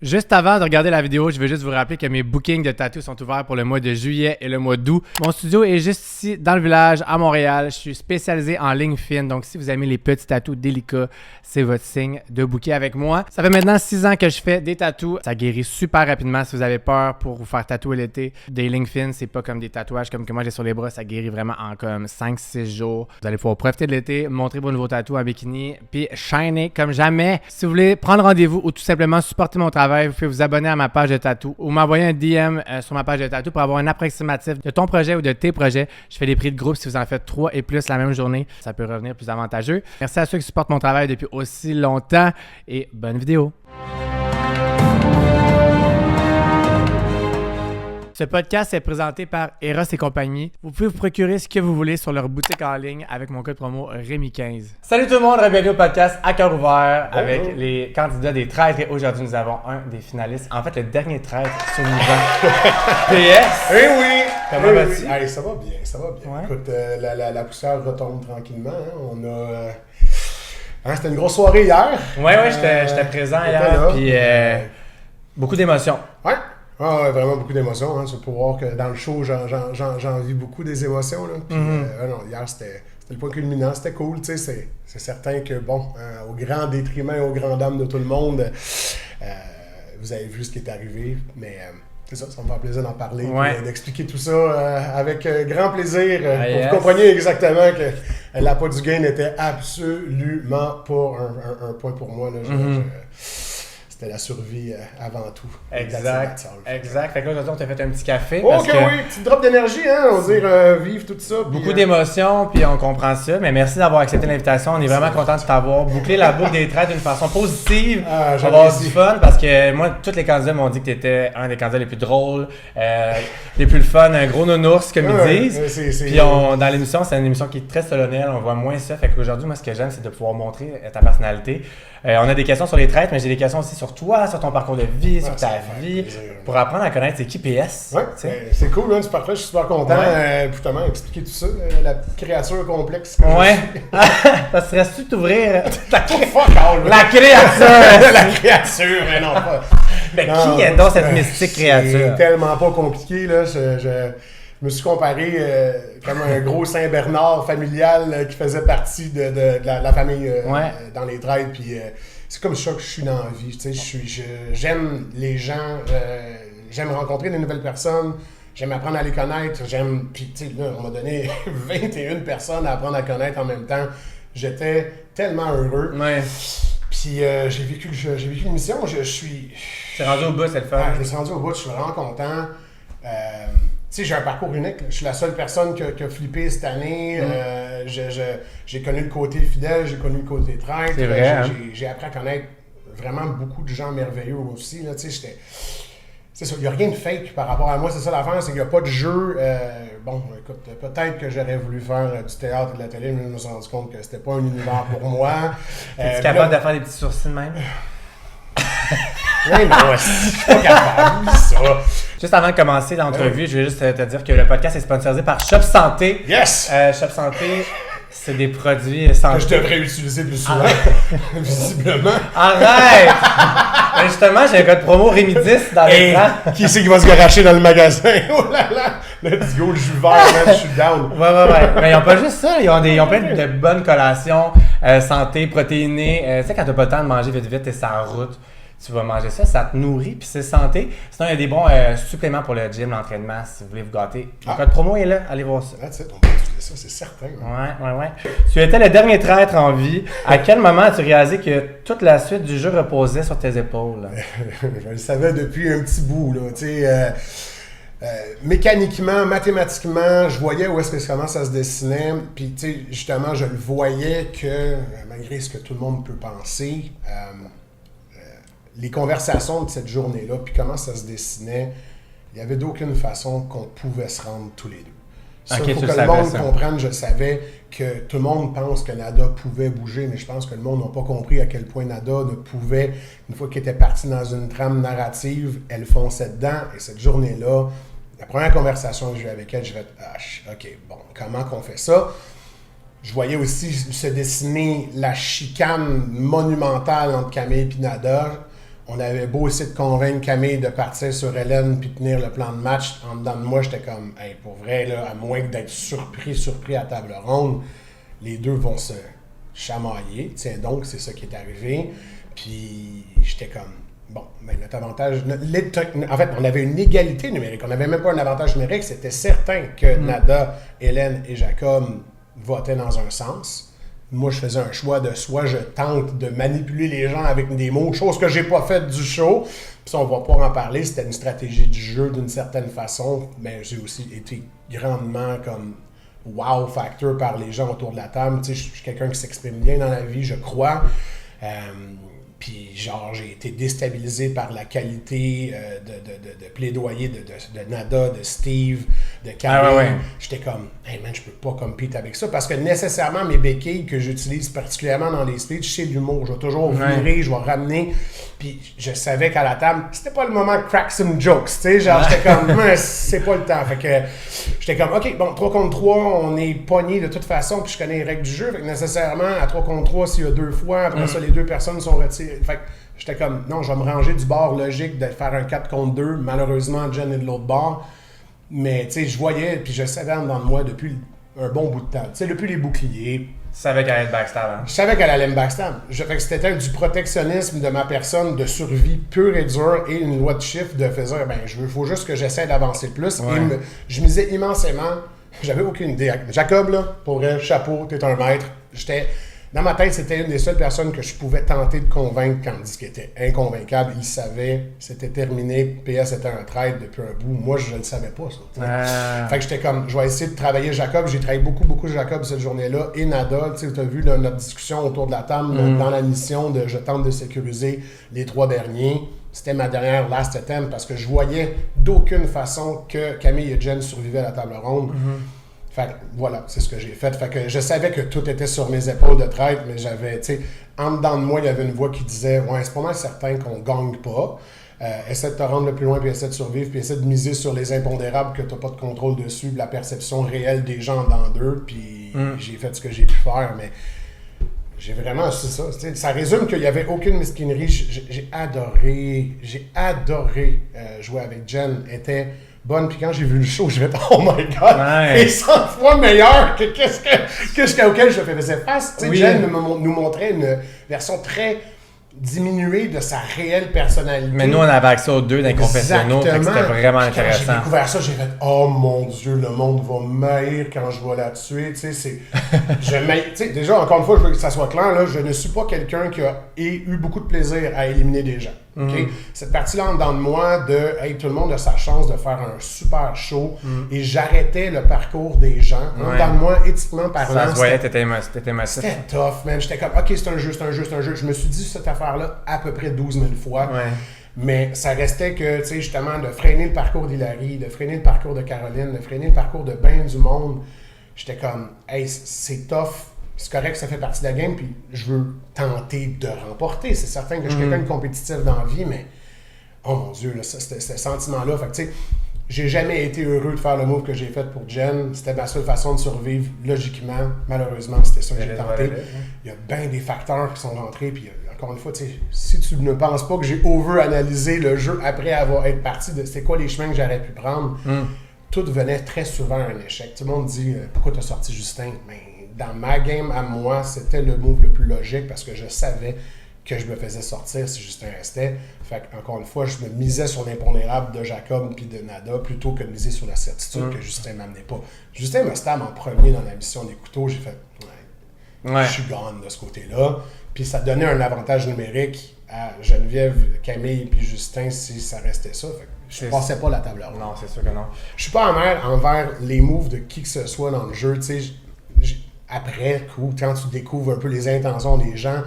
Juste avant de regarder la vidéo, je veux juste vous rappeler que mes bookings de tatou sont ouverts pour le mois de juillet et le mois d'août. Mon studio est juste ici, dans le village, à Montréal. Je suis spécialisé en ligne fine, donc si vous aimez les petits tatous délicats, c'est votre signe de booker avec moi. Ça fait maintenant 6 ans que je fais des tatous. Ça guérit super rapidement si vous avez peur pour vous faire tatouer l'été. Des lignes fines, c'est pas comme des tatouages comme que moi j'ai sur les bras. Ça guérit vraiment en comme 5-6 jours. Vous allez pouvoir profiter de l'été, montrer vos nouveaux tatous en bikini, puis shiner comme jamais. Si vous voulez prendre rendez-vous ou tout simplement supporter mon travail, vous pouvez vous abonner à ma page de tatou ou m'envoyer un DM sur ma page de tatou pour avoir un approximatif de ton projet ou de tes projets. Je fais des prix de groupe si vous en faites 3 et plus la même journée. Ça peut revenir plus avantageux. Merci à ceux qui supportent mon travail depuis aussi longtemps et bonne vidéo. Ce podcast est présenté par Eros et compagnie. Vous pouvez vous procurer ce que vous voulez sur leur boutique en ligne avec mon code promo Rémi15. Salut tout le monde, bienvenue au podcast à cœur ouvert avec les candidats des traîtres. Et aujourd'hui, nous avons un des finalistes. En fait, le dernier traître survivant. PS! Eh oui! Comment vas-tu? Allez, ça va bien, ça va bien. Ouais. Écoute, la poussière retombe tranquillement. Hein. On a... c'était une grosse soirée hier. Ouais, j'étais présent hier. Là. Puis beaucoup d'émotions. Ouais. Ah, ouais, vraiment beaucoup d'émotions. Hein. Tu peux voir que dans le show, j'en vis beaucoup des émotions. Là. Puis, non, hier, c'était le point culminant. C'était cool. Tu sais, c'est certain que, bon, au grand détriment et aux grandes dames de tout le monde, vous avez vu ce qui est arrivé. Mais c'est ça, ça me fait plaisir d'en parler. Ouais. Puis, d'expliquer tout ça avec grand plaisir. Pour yes. que vous compreniez exactement que l'appât du gain n'était absolument pas un point pour moi. Là. C'était la survie avant tout. Exact. Fait que là, aujourd'hui, on t'a fait un petit café. Oh, parce ok, que oui, petite drop d'énergie, hein, on va dire, vivre tout ça. beaucoup d'émotions, puis on comprend ça. Mais merci d'avoir accepté l'invitation. On est vraiment content de t'avoir bouclé la boucle des traits d'une façon positive. On va avoir du fun parce que moi, tous les candidats m'ont dit que tu étais un des candidats les plus drôles, les plus le fun, un gros nounours, comme ils disent. Puis dans l'émission, c'est une émission qui est très solennelle. On voit moins ça. Fait qu'aujourd'hui, moi, ce que j'aime, c'est de pouvoir montrer ta personnalité. On a des questions sur les traîtres, mais j'ai des questions aussi sur toi, sur ton parcours de vie, sur ta vie, pour apprendre à connaître c'est qui PS. Ouais, c'est cool, hein, c'est parfait, je suis super content pour justement expliquer tout ça, la créature complexe que je suis. Ça serait-tu t'ouvrir la créature! La créature, mais non pas. Mais qui est donc cette mystique créature? C'est tellement pas compliqué, là, je me suis comparé comme un gros Saint-Bernard familial qui faisait partie de la famille dans les traites. Puis c'est comme ça que je suis dans la vie. J'aime les gens, j'aime rencontrer de nouvelles personnes, j'aime apprendre à les connaître. Puis tu sais, là, on m'a donné 21 personnes à apprendre à connaître en même temps. J'étais tellement heureux. Ouais. Puis j'ai vécu une mission. Je suis. Tu es rendu au bout, c'est le fun. Je me suis rendu au bout, je suis vraiment content. Tu sais, j'ai un parcours unique. Je suis la seule personne qui a flippé cette année. J'ai connu le côté fidèle, j'ai connu le côté traître. C'est vrai, hein? J'ai appris à connaître vraiment beaucoup de gens merveilleux aussi. Là, tu sais, c'est ça, il n'y a rien de fake par rapport à moi. C'est ça l'affaire, c'est qu'il n'y a pas de jeu. Bon, écoute, peut-être que j'aurais voulu faire du théâtre et de la télé, mais je me suis rendu compte que c'était pas un univers pour moi. Es-tu capable de faire des petits sourcils de même? Oui, non, je suis pas capable, ça. Juste avant de commencer l'entrevue, je vais juste te dire que le podcast est sponsorisé par Shop Santé. Yes! Shop Santé, c'est des produits santé. Que je devrais utiliser plus souvent, visiblement. Arrête! Ben justement, j'ai un code promo Rémi10 dans l'écran. Qui c'est qui va se garacher dans le magasin? Oh là là! Let's go, le jus vert, man, je suis down. Ouais. Mais ils n'ont pas juste ça, ils ont plein de bonnes collations, santé, protéinées. Tu sais, quand t'as pas le temps de manger vite, t'es sur la route. Tu vas manger ça, ça te nourrit, puis c'est santé. Sinon, il y a des bons suppléments pour le gym, l'entraînement, si vous voulez vous gâter. Le code promo est là, allez voir ça. On peut utiliser ça, c'est certain. Ouais. Tu étais le dernier traître en vie. À quel moment as-tu réalisé que toute la suite du jeu reposait sur tes épaules? Je le savais depuis un petit bout, là, tu sais. Mécaniquement, mathématiquement, je voyais où est-ce que comment ça se dessinait. Puis, tu sais, justement, je le voyais que, malgré ce que tout le monde peut penser, les conversations de cette journée-là, puis comment ça se dessinait, il n'y avait d'aucune façon qu'on pouvait se rendre tous les deux. Il faut que le monde comprenne, je savais que tout le monde pense que Nada pouvait bouger, mais je pense que le monde n'a pas compris à quel point Nada ne pouvait, une fois qu'elle était partie dans une trame narrative, elle fonçait dedans, et cette journée-là, la première conversation que j'ai eue avec elle, j'ai fait « OK, bon, comment qu'on fait ça? » Je voyais aussi se dessiner la chicane monumentale entre Camille et Nada. on avait beau essayer de convaincre Camille de partir sur Hélène puis tenir le plan de match, en dedans de moi, j'étais comme, hey, pour vrai, là, à moins que d'être surpris à table ronde, les deux vont se chamailler. Tiens donc, c'est ça qui est arrivé. Puis j'étais comme, bon, ben notre avantage... En fait, on avait une égalité numérique. On n'avait même pas un avantage numérique. C'était certain que Nada, Hélène et Jacob votaient dans un sens. Moi, je faisais un choix de soit je tente de manipuler les gens avec des mots, chose que j'ai pas faite du show. Puis ça, on va pas en parler. C'était une stratégie du jeu d'une certaine façon. Mais j'ai aussi été grandement comme wow factor par les gens autour de la table. Tu sais, je suis quelqu'un qui s'exprime bien dans la vie, je crois. Puis genre, j'ai été déstabilisé par la qualité de plaidoyer de Nada, de Steve, de Camille. Ouais. J'étais comme, hey man, je peux pas compete avec ça parce que nécessairement mes béquilles que j'utilise particulièrement dans les speeches, c'est l'humour. Je vais toujours virer, je vais ramener. Puis je savais qu'à la table, c'était pas le moment de crack some jokes. Tu sais, genre, j'étais comme, c'est pas le temps. Fait que j'étais comme, ok, bon, 3 contre 3, on est pogné de toute façon, puis je connais les règles du jeu. Fait que nécessairement, à 3 contre 3, s'il y a 2 fois, après ça, les 2 personnes sont retirées. Fait que j'étais comme, non, je vais me ranger du bord logique de faire un 4 contre 2. Malheureusement, Jen est de l'autre bord. Mais, tu sais, je voyais, puis je savais en dedans de moi depuis un bon bout de temps. Tu sais, depuis les boucliers. Tu savais qu'elle allait être backstab, hein? Je savais qu'elle allait me backstab. Fait que c'était du protectionnisme de ma personne, de survie pure et dure, et une loi de chiffre de faire, ben, il faut juste que j'essaie d'avancer plus. Ouais. Et je misais immensément. J'avais aucune idée. Jacob, là, pour vrai, chapeau, t'es un maître. Dans ma tête, c'était une des seules personnes que je pouvais tenter de convaincre quand on dit qu'il était inconvaincable. Il savait, c'était terminé, PS était un trade depuis un bout. Moi, je ne le savais pas, ça. Fait que j'étais comme, je vais essayer de travailler Jacob. J'ai travaillé beaucoup Jacob cette journée-là. Et Nada, tu as vu là, notre discussion autour de la table dans la mission de je tente de sécuriser les 3 derniers. C'était ma dernière last attempt parce que je voyais d'aucune façon que Camille et Jen survivaient à la table ronde. Fait que voilà, c'est ce que j'ai fait. Fait que je savais que tout était sur mes épaules de traite, mais j'avais, tu sais, en dedans de moi, il y avait une voix qui disait, ouais, c'est pas mal certain qu'on gagne pas. Essaie de te rendre le plus loin, puis essaie de survivre, puis essaie de miser sur les impondérables que t'as pas de contrôle dessus, la perception réelle des gens dans d'eux, puis j'ai fait ce que j'ai pu faire, mais j'ai vraiment, c'est ça. Ça résume qu'il n'y avait aucune mesquinerie. J'ai adoré jouer avec Jen. Elle était bonne, puis quand j'ai vu le show, je vais oh my god, elle est 100 fois meilleure que qu'est-ce auquel je faisais face. Jen nous montrait une version très diminuée de sa réelle personnalité. Mais nous, on avait accès aux 2 dans les confessionnaux, fait que c'était vraiment intéressant. Quand j'ai découvert ça, j'ai fait « Oh mon Dieu, le monde va m'haïr quand je vais la tuer. » Tu sais, déjà, encore une fois, je veux que ça soit clair, là, je ne suis pas quelqu'un qui a eu beaucoup de plaisir à éliminer des gens. Okay? Cette partie-là en dedans de moi de hey, tout le monde a sa chance de faire un super show et j'arrêtais le parcours des gens. En dedans de moi, éthiquement parlant, ça se voyait, t'étais massif. C'était tough, man. J'étais comme, OK, c'est un jeu. Je me suis dit cette affaire-là à peu près 12 000 fois. Ouais. Mais ça restait que, tu sais, justement, de freiner le parcours d'Hilary, de freiner le parcours de Caroline, de freiner le parcours de ben du monde. J'étais comme, hey, c'est tough. C'est correct, ça fait partie de la game, puis je veux tenter de remporter. C'est certain que je suis quelqu'un de compétitif dans la vie, mais oh mon Dieu, là, ce sentiment-là. Fait que, tu sais, j'ai jamais été heureux de faire le move que j'ai fait pour Jen. C'était ma seule façon de survivre, logiquement. Malheureusement, c'était ça que j'ai tenté. Il y a bien des facteurs qui sont rentrés, puis encore une fois, tu sais, si tu ne penses pas que j'ai over-analysé le jeu après être parti de c'est quoi les chemins que j'aurais pu prendre, tout venait très souvent un échec. Tout le monde dit pourquoi tu as sorti Justin? Mais dans ma game à moi, c'était le move le plus logique parce que je savais que je me faisais sortir si Justin restait. Fait encore une fois, je me misais sur l'impondérable de Jacob puis de Nada plutôt que de miser sur la certitude que Justin m'amenait pas. Justin me stab en premier dans la mission des couteaux. J'ai fait je suis gone de ce côté-là. Puis ça donnait un avantage numérique à Geneviève, Camille puis Justin si ça restait ça. Fait que je passais pas la table ronde. Non, c'est sûr que non. Je suis pas amer envers les moves de qui que ce soit dans le jeu. Tu sais, après coup, quand tu découvres un peu les intentions des gens,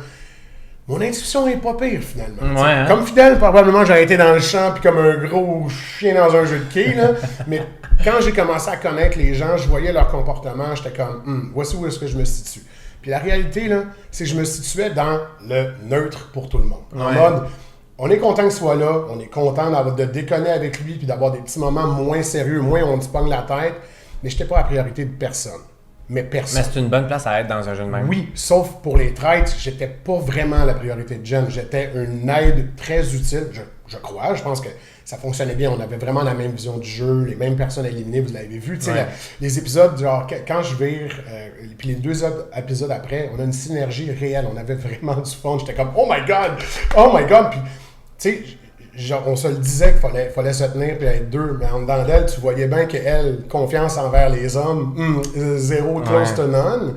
mon intuition est pas pire finalement. Ouais, hein? Comme Fidèle, probablement j'aurais été dans le champ puis comme un gros chien dans un jeu de quilles. Là. Mais quand j'ai commencé à connaître les gens, je voyais leur comportement, j'étais comme voici où est-ce que je me situe. Puis la réalité, là, c'est que je me situais dans le neutre pour tout le monde. En mode, on est content qu'il soit là, on est content de déconner avec lui puis d'avoir des petits moments moins sérieux, moins on se pogne la tête, mais j'étais pas la priorité de personne. Mais personne. Mais c'est une bonne place à être dans un jeu de même. Oui, sauf pour les traites, j'étais pas vraiment la priorité de Jen. J'étais une aide très utile, je crois. Je pense que ça fonctionnait bien. On avait vraiment la même vision du jeu, les mêmes personnes éliminées, vous l'avez vu. Tu sais, les épisodes, genre, quand je vire, puis les 2 épisodes après, on a une synergie réelle. On avait vraiment du fun. J'étais comme, oh my God! Puis, tu sais, genre, on se le disait qu'il fallait se tenir et être 2, mais en dedans d'elle, tu voyais bien qu'elle, confiance envers les hommes, zéro, close to none.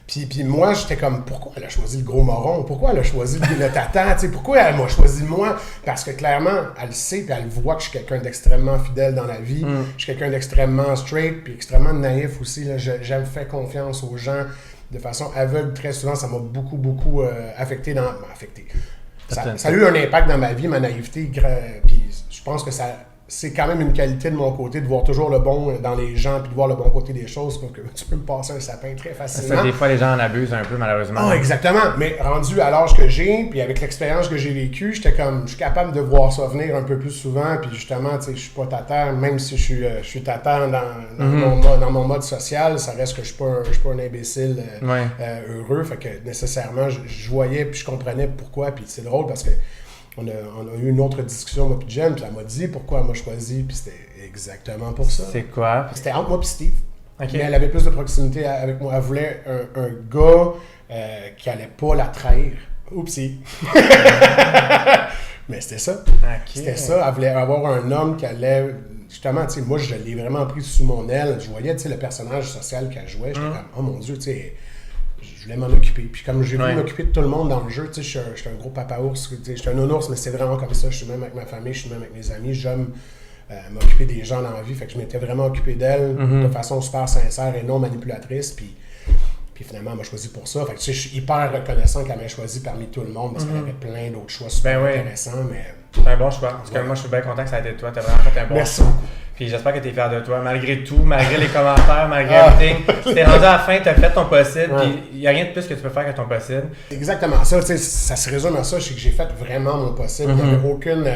Puis moi, j'étais comme, pourquoi elle a choisi le gros moron? Pourquoi elle a choisi le tata? Pourquoi elle m'a choisi moi? Parce que clairement, elle sait puis elle voit que je suis quelqu'un d'extrêmement fidèle dans la vie. Je suis quelqu'un d'extrêmement straight puis extrêmement naïf aussi. Là. J'aime faire confiance aux gens de façon aveugle. Très souvent, ça m'a beaucoup affecté. Ça a eu un impact dans ma vie, ma naïveté. Puis je pense que c'est quand même une qualité de mon côté de voir toujours le bon dans les gens puis de voir le bon côté des choses. Donc, tu peux me passer un sapin très facilement. Ça, des fois, les gens en abusent un peu, malheureusement. Ah, exactement. Mais rendu à l'âge que j'ai, puis avec l'expérience que j'ai vécue, j'étais comme, je suis capable de voir ça venir un peu plus souvent. Puis justement, tu sais, je suis pas tata, même si je suis tata dans mon mode social, ça reste que je suis pas un imbécile heureux. Fait que nécessairement, je voyais puis je comprenais pourquoi. Puis c'est drôle parce que on a eu une autre discussion, moi puis Jen, puis elle m'a dit pourquoi elle m'a choisi, puis c'était exactement pour ça. C'est quoi? C'était entre moi puis Steve. Okay. Mais elle avait plus de proximité avec moi. Elle voulait un gars qui allait pas la trahir. Oupsie. Mais c'était ça. Okay. C'était ça. Elle voulait avoir un homme qui allait... Justement, tu sais, moi, je l'ai vraiment pris sous mon aile. Je voyais, tu sais, le personnage social qu'elle jouait. J'étais comme, oh mon Dieu, tu sais... Je voulais m'en occuper. Puis comme j'ai voulu m'occuper de tout le monde dans le jeu, tu sais, je suis un gros papa-ours. Je suis un non-ours, mais c'est vraiment comme ça. Je suis même avec ma famille, je suis même avec mes amis. J'aime m'occuper des gens dans la vie. Fait que je m'étais vraiment occupé d'elle de façon super sincère et non manipulatrice. Puis finalement, elle m'a choisi pour ça. Fait que tu sais, je suis hyper reconnaissant qu'elle m'ait choisi parmi tout le monde parce qu'elle avait plein d'autres choix super intéressants. Mais... C'est un bon choix. Parce que moi, je suis bien content que ça ait été toi. Tu as vraiment fait un bon Merci choix. beaucoup. Puis j'espère que tu es fier de toi, malgré tout, malgré les commentaires, malgré everything. T'es rendu à la fin, tu as fait ton possible, puis il n'y a rien de plus que tu peux faire que ton possible. Exactement ça, tu sais, ça se résume à ça, c'est que j'ai fait vraiment mon possible. Il n'y avait aucune...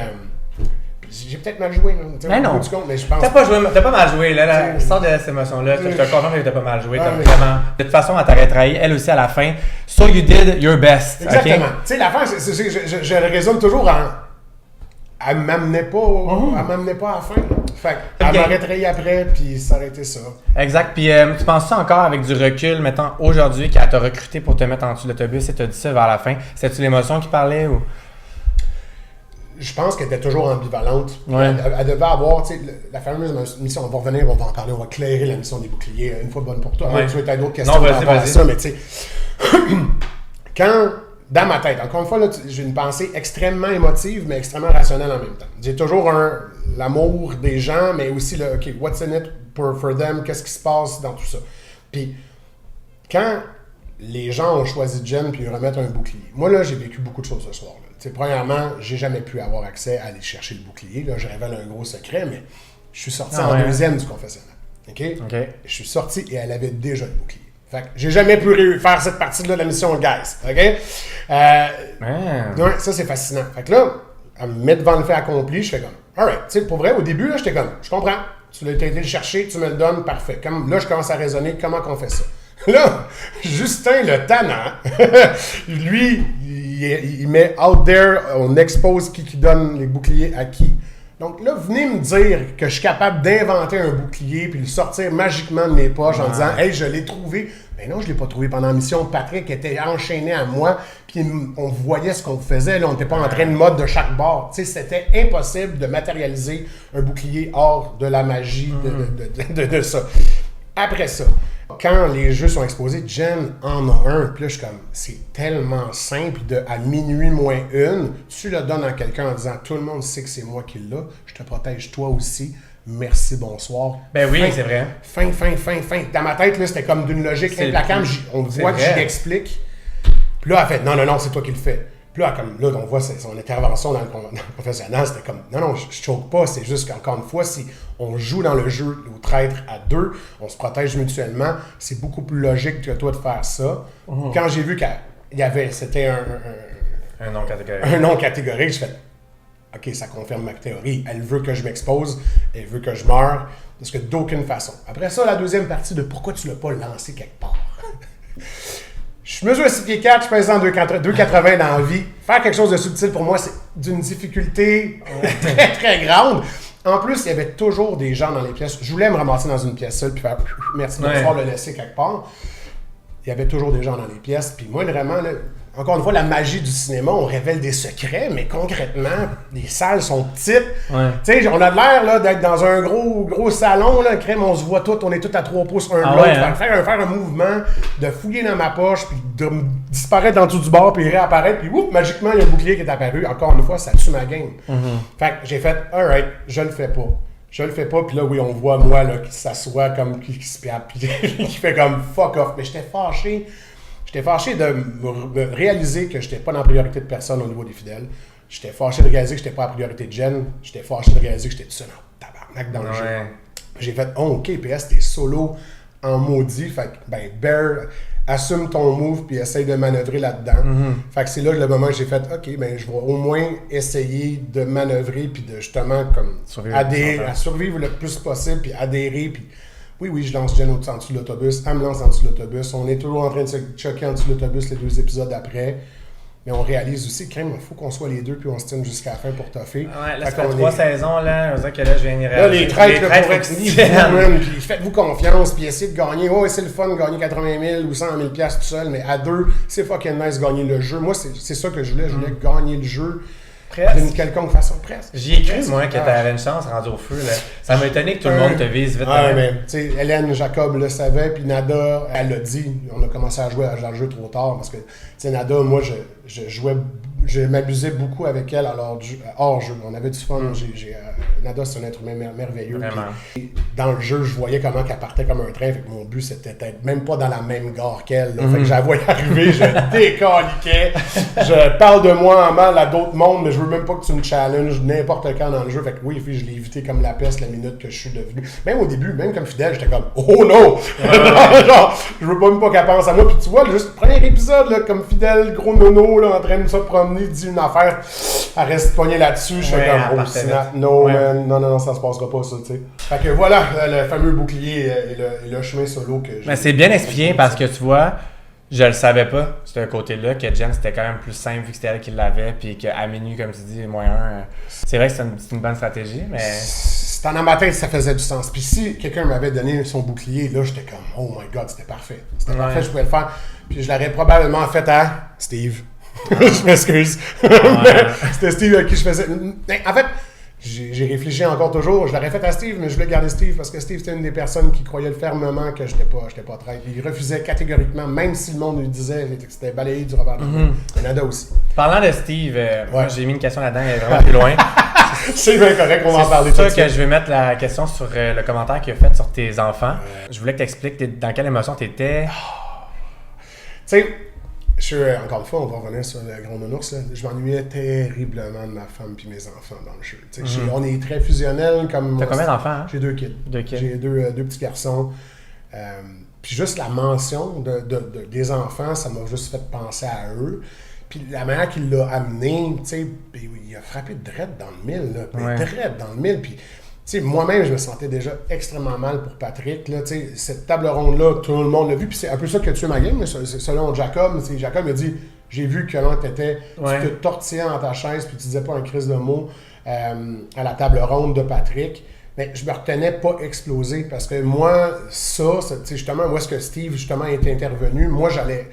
J'ai peut-être mal joué, mais non. Mais je pense... T'as pas mal joué, là. Sors de cette émotion-là. Je te confirme que t'as pas mal joué. Vraiment... De toute façon, elle t'aurait trahi, elle aussi, à la fin. So you did your best. Exactement. Okay? Tu sais, la fin, je le résume toujours en... Elle m'amenait pas à la fin. Fait qu'elle m'aurait trahi après, puis ça aurait été ça. Exact. Puis tu penses ça encore avec du recul, mettons, aujourd'hui, qu'elle t'a recruté pour te mettre en dessous de l'autobus et t'as dit ça vers la fin. C'était-tu l'émotion qui parlait ou... Je pense qu'elle était toujours ambivalente. Elle devait avoir, tu sais, la fameuse mission, on va revenir, on va en parler, on va clairer la mission des boucliers une fois bonne pour toi. Tu veux, t'as d'autres questions par rapport à ça, mais tu sais, quand... Dans ma tête, encore une fois, là, j'ai une pensée extrêmement émotive, mais extrêmement rationnelle en même temps. J'ai toujours l'amour des gens, mais aussi le OK, what's in it for them, qu'est-ce qui se passe dans tout ça. Puis, quand les gens ont choisi Jen puis ils remettent un bouclier, moi, là, j'ai vécu beaucoup de choses ce soir. Premièrement, j'ai jamais pu avoir accès à aller chercher le bouclier. Là, je révèle un gros secret, mais je suis sorti en deuxième du confessionnal. OK? Je suis sorti et elle avait déjà le bouclier. Fait que j'ai jamais pu faire cette partie-là de la mission, guys. OK? Ouais, ça, c'est fascinant. Fait que là, elle me met devant le fait accompli, je fais comme, alright. Tu sais, pour vrai, au début, là, j'étais comme, je comprends. Tu l'as été le chercher, tu me le donnes, parfait. Comme, là, je commence à raisonner, comment qu'on fait ça? Là, Justin le tannant, lui, il met out there, on expose qui donne les boucliers à qui. Donc là, venez me dire que je suis capable d'inventer un bouclier puis le sortir magiquement de mes poches en disant « Hey, je l'ai trouvé ». Ben non, je ne l'ai pas trouvé pendant la mission. Patrick était enchaîné à moi puis on voyait ce qu'on faisait. Là, on n'était pas en train de mode de chaque bord. Tu sais, c'était impossible de matérialiser un bouclier hors de la magie de ça. Après ça, quand les jeux sont exposés, Jen en a un. Puis là, je suis comme, c'est tellement simple à minuit moins une, tu le donnes à quelqu'un en disant, tout le monde sait que c'est moi qui l'ai, je te protège toi aussi, merci, bonsoir. Ben oui, c'est vrai. Fin. Dans ma tête, là, c'était comme d'une logique implacable. On voit que j'y explique. Puis là, elle fait, non, c'est toi qui le fais. Puis là, on voit son intervention dans le confessionnal, c'était comme, non, je choque pas, c'est juste qu'encore une fois, si on joue dans le jeu au traître à deux, on se protège mutuellement, c'est beaucoup plus logique que toi de faire ça. Quand j'ai vu qu'il y avait, c'était un non catégorique. Un non catégorique, je fais, OK, ça confirme ma théorie. Elle veut que je m'expose, elle veut que je meure, parce que d'aucune façon. Après ça, la deuxième partie de pourquoi tu l'as pas lancé quelque part. Je mesure 6 pieds 4, je pèse en 2,80 dans la vie. Faire quelque chose de subtil pour moi, c'est d'une difficulté très, très grande. En plus, il y avait toujours des gens dans les pièces. Je voulais me ramasser dans une pièce seule puis faire merci de pouvoir le laisser quelque part. Il y avait toujours des gens dans les pièces. Puis moi, vraiment, là, encore une fois, la magie du cinéma, on révèle des secrets, mais concrètement, les salles sont petites. Ouais. Tu sais, on a l'air là, d'être dans un gros salon, là, crème, on se voit tous, on est tous à 3 pouces un de l'autre. Hein? Faire un mouvement, de fouiller dans ma poche, puis de disparaître dans le dessous du bord, puis réapparaître, puis oups, magiquement, il y a un bouclier qui est apparu. Encore une fois, ça tue ma game. Fait que j'ai fait, alright, je le fais pas. Je le fais pas, puis là, oui, on voit moi là, qui s'assoit comme qui se piape, puis qui fait comme fuck off. Mais j'étais fâché. J'étais fâché de me réaliser que j'étais pas dans la priorité de personne au niveau des fidèles. J'étais fâché de réaliser que j'étais pas à la priorité de Jen. J'étais fâché de réaliser que j'étais tout seul en tabarnak dans le jeu. J'ai fait, oh, OK, PS, t'es solo en maudit. Fait que, ben, Bear, assume ton move puis essaye de manœuvrer là-dedans. Fait que c'est là le moment que j'ai fait, OK, ben, je vais au moins essayer de manœuvrer puis de justement, comme, survivre le plus possible puis adhérer puis. Oui, je lance Jen en dessous de l'autobus, elle me lance en dessous de l'autobus. On est toujours en train de se choquer en dessous de l'autobus les 2 épisodes après. Mais on réalise aussi, crème, il faut qu'on soit les deux puis on se tienne jusqu'à la fin pour toffer. Ouais, là, ça fait 3 saisons, là. On dirait que là, je viens d'y réaliser. Là, les traîtres pour être niveau, puis faites-vous confiance, puis essayez de gagner. Ouais, c'est le fun de gagner 80 000 ou 100 000 $ tout seul, mais à 2, c'est fucking nice de gagner le jeu. Moi, c'est ça que je voulais. Je voulais gagner le jeu. D'une quelconque façon, presque. J'y ai cru, moi, que t'avais une chance rendu au feu. Là. Ça m'a étonné que tout le monde te vise vite. Mais tu sais, Hélène Jacob le savait, puis Nada, elle l'a dit. On a commencé à jouer à le jeu trop tard, parce que, tu sais, Nada, moi, je m'abusais beaucoup avec elle hors jeu. On avait du fun. Nada, c'est un être humain merveilleux. Vraiment. Puis, dans le jeu, je voyais comment qu'elle partait comme un train. Fait que mon but, c'était d'être même pas dans la même gare qu'elle. Fait que je la voyais arriver, je décaliquais. Je parle de moi en mal à d'autres mondes, mais je veux même pas que tu me challenges n'importe quand dans le jeu. Fait que oui, je l'ai évité comme la peste la minute que je suis devenu. Même au début, même comme fidèle, j'étais comme oh non! Genre, je veux même pas qu'elle pense à moi. Puis tu vois, juste le premier épisode, là, comme fidèle, gros nono, là, en train de se promener, dit une affaire, elle reste pognée là-dessus. Je fais comme oh snap, no man, non, ça se passera pas ça, tu sais. Fait que voilà, le fameux bouclier et le chemin solo que j'ai. Mais c'est bien expliqué parce que tu vois, je le savais pas, ce côté-là, que Jen c'était quand même plus simple vu que c'était elle qui l'avait, puis qu'à minuit, comme tu dis, -1, c'est vrai que c'est une bonne stratégie, mais. Dans ma tête, ça faisait du sens. Puis si quelqu'un m'avait donné son bouclier, là, j'étais comme oh my god, c'était parfait. C'était parfait, je pouvais le faire. Puis je l'aurais probablement fait à Steve. Je m'excuse. C'était Steve à qui je faisais. En fait, j'ai réfléchi encore toujours. Je l'aurais fait à Steve, mais je voulais garder Steve parce que Steve, c'était une des personnes qui croyait fermement que je n'étais pas traître. Il refusait catégoriquement, même si le monde lui disait que c'était balayé du revers de la main. Nada aussi. Parlant de Steve, moi, j'ai mis une question là-dedans, elle est vraiment plus loin. C'est bien correct, on va en parler tout de suite. C'est ça que je vais mettre la question sur le commentaire qu'il a fait sur tes enfants. Je voulais que tu expliques dans quelle émotion tu étais. Tu sais, encore une fois, on va revenir sur le gros nounours. Là. Je m'ennuyais terriblement de ma femme et mes enfants dans le jeu. On est très fusionnels. T'as combien d'enfants? Hein? J'ai 2 kids. J'ai deux petits garçons. Puis juste la mention des enfants, ça m'a juste fait penser à eux. Puis la manière qu'il l'a amené, tu sais, il a frappé direct dans le mille. Direct dans le mille. Puis moi-même, je me sentais déjà extrêmement mal pour Patrick. Là, cette table ronde-là, tout le monde l'a vu. Puis c'est un peu ça qui a tué ma game. Selon Jacob, Jacob m'a dit j'ai vu comment tu étais. Tu te tortillais dans ta chaise puis tu disais pas un crise de mots à la table ronde de Patrick. Mais je me retenais pas exploser parce que moi, justement, où est-ce que Steve justement est intervenu, moi j'allais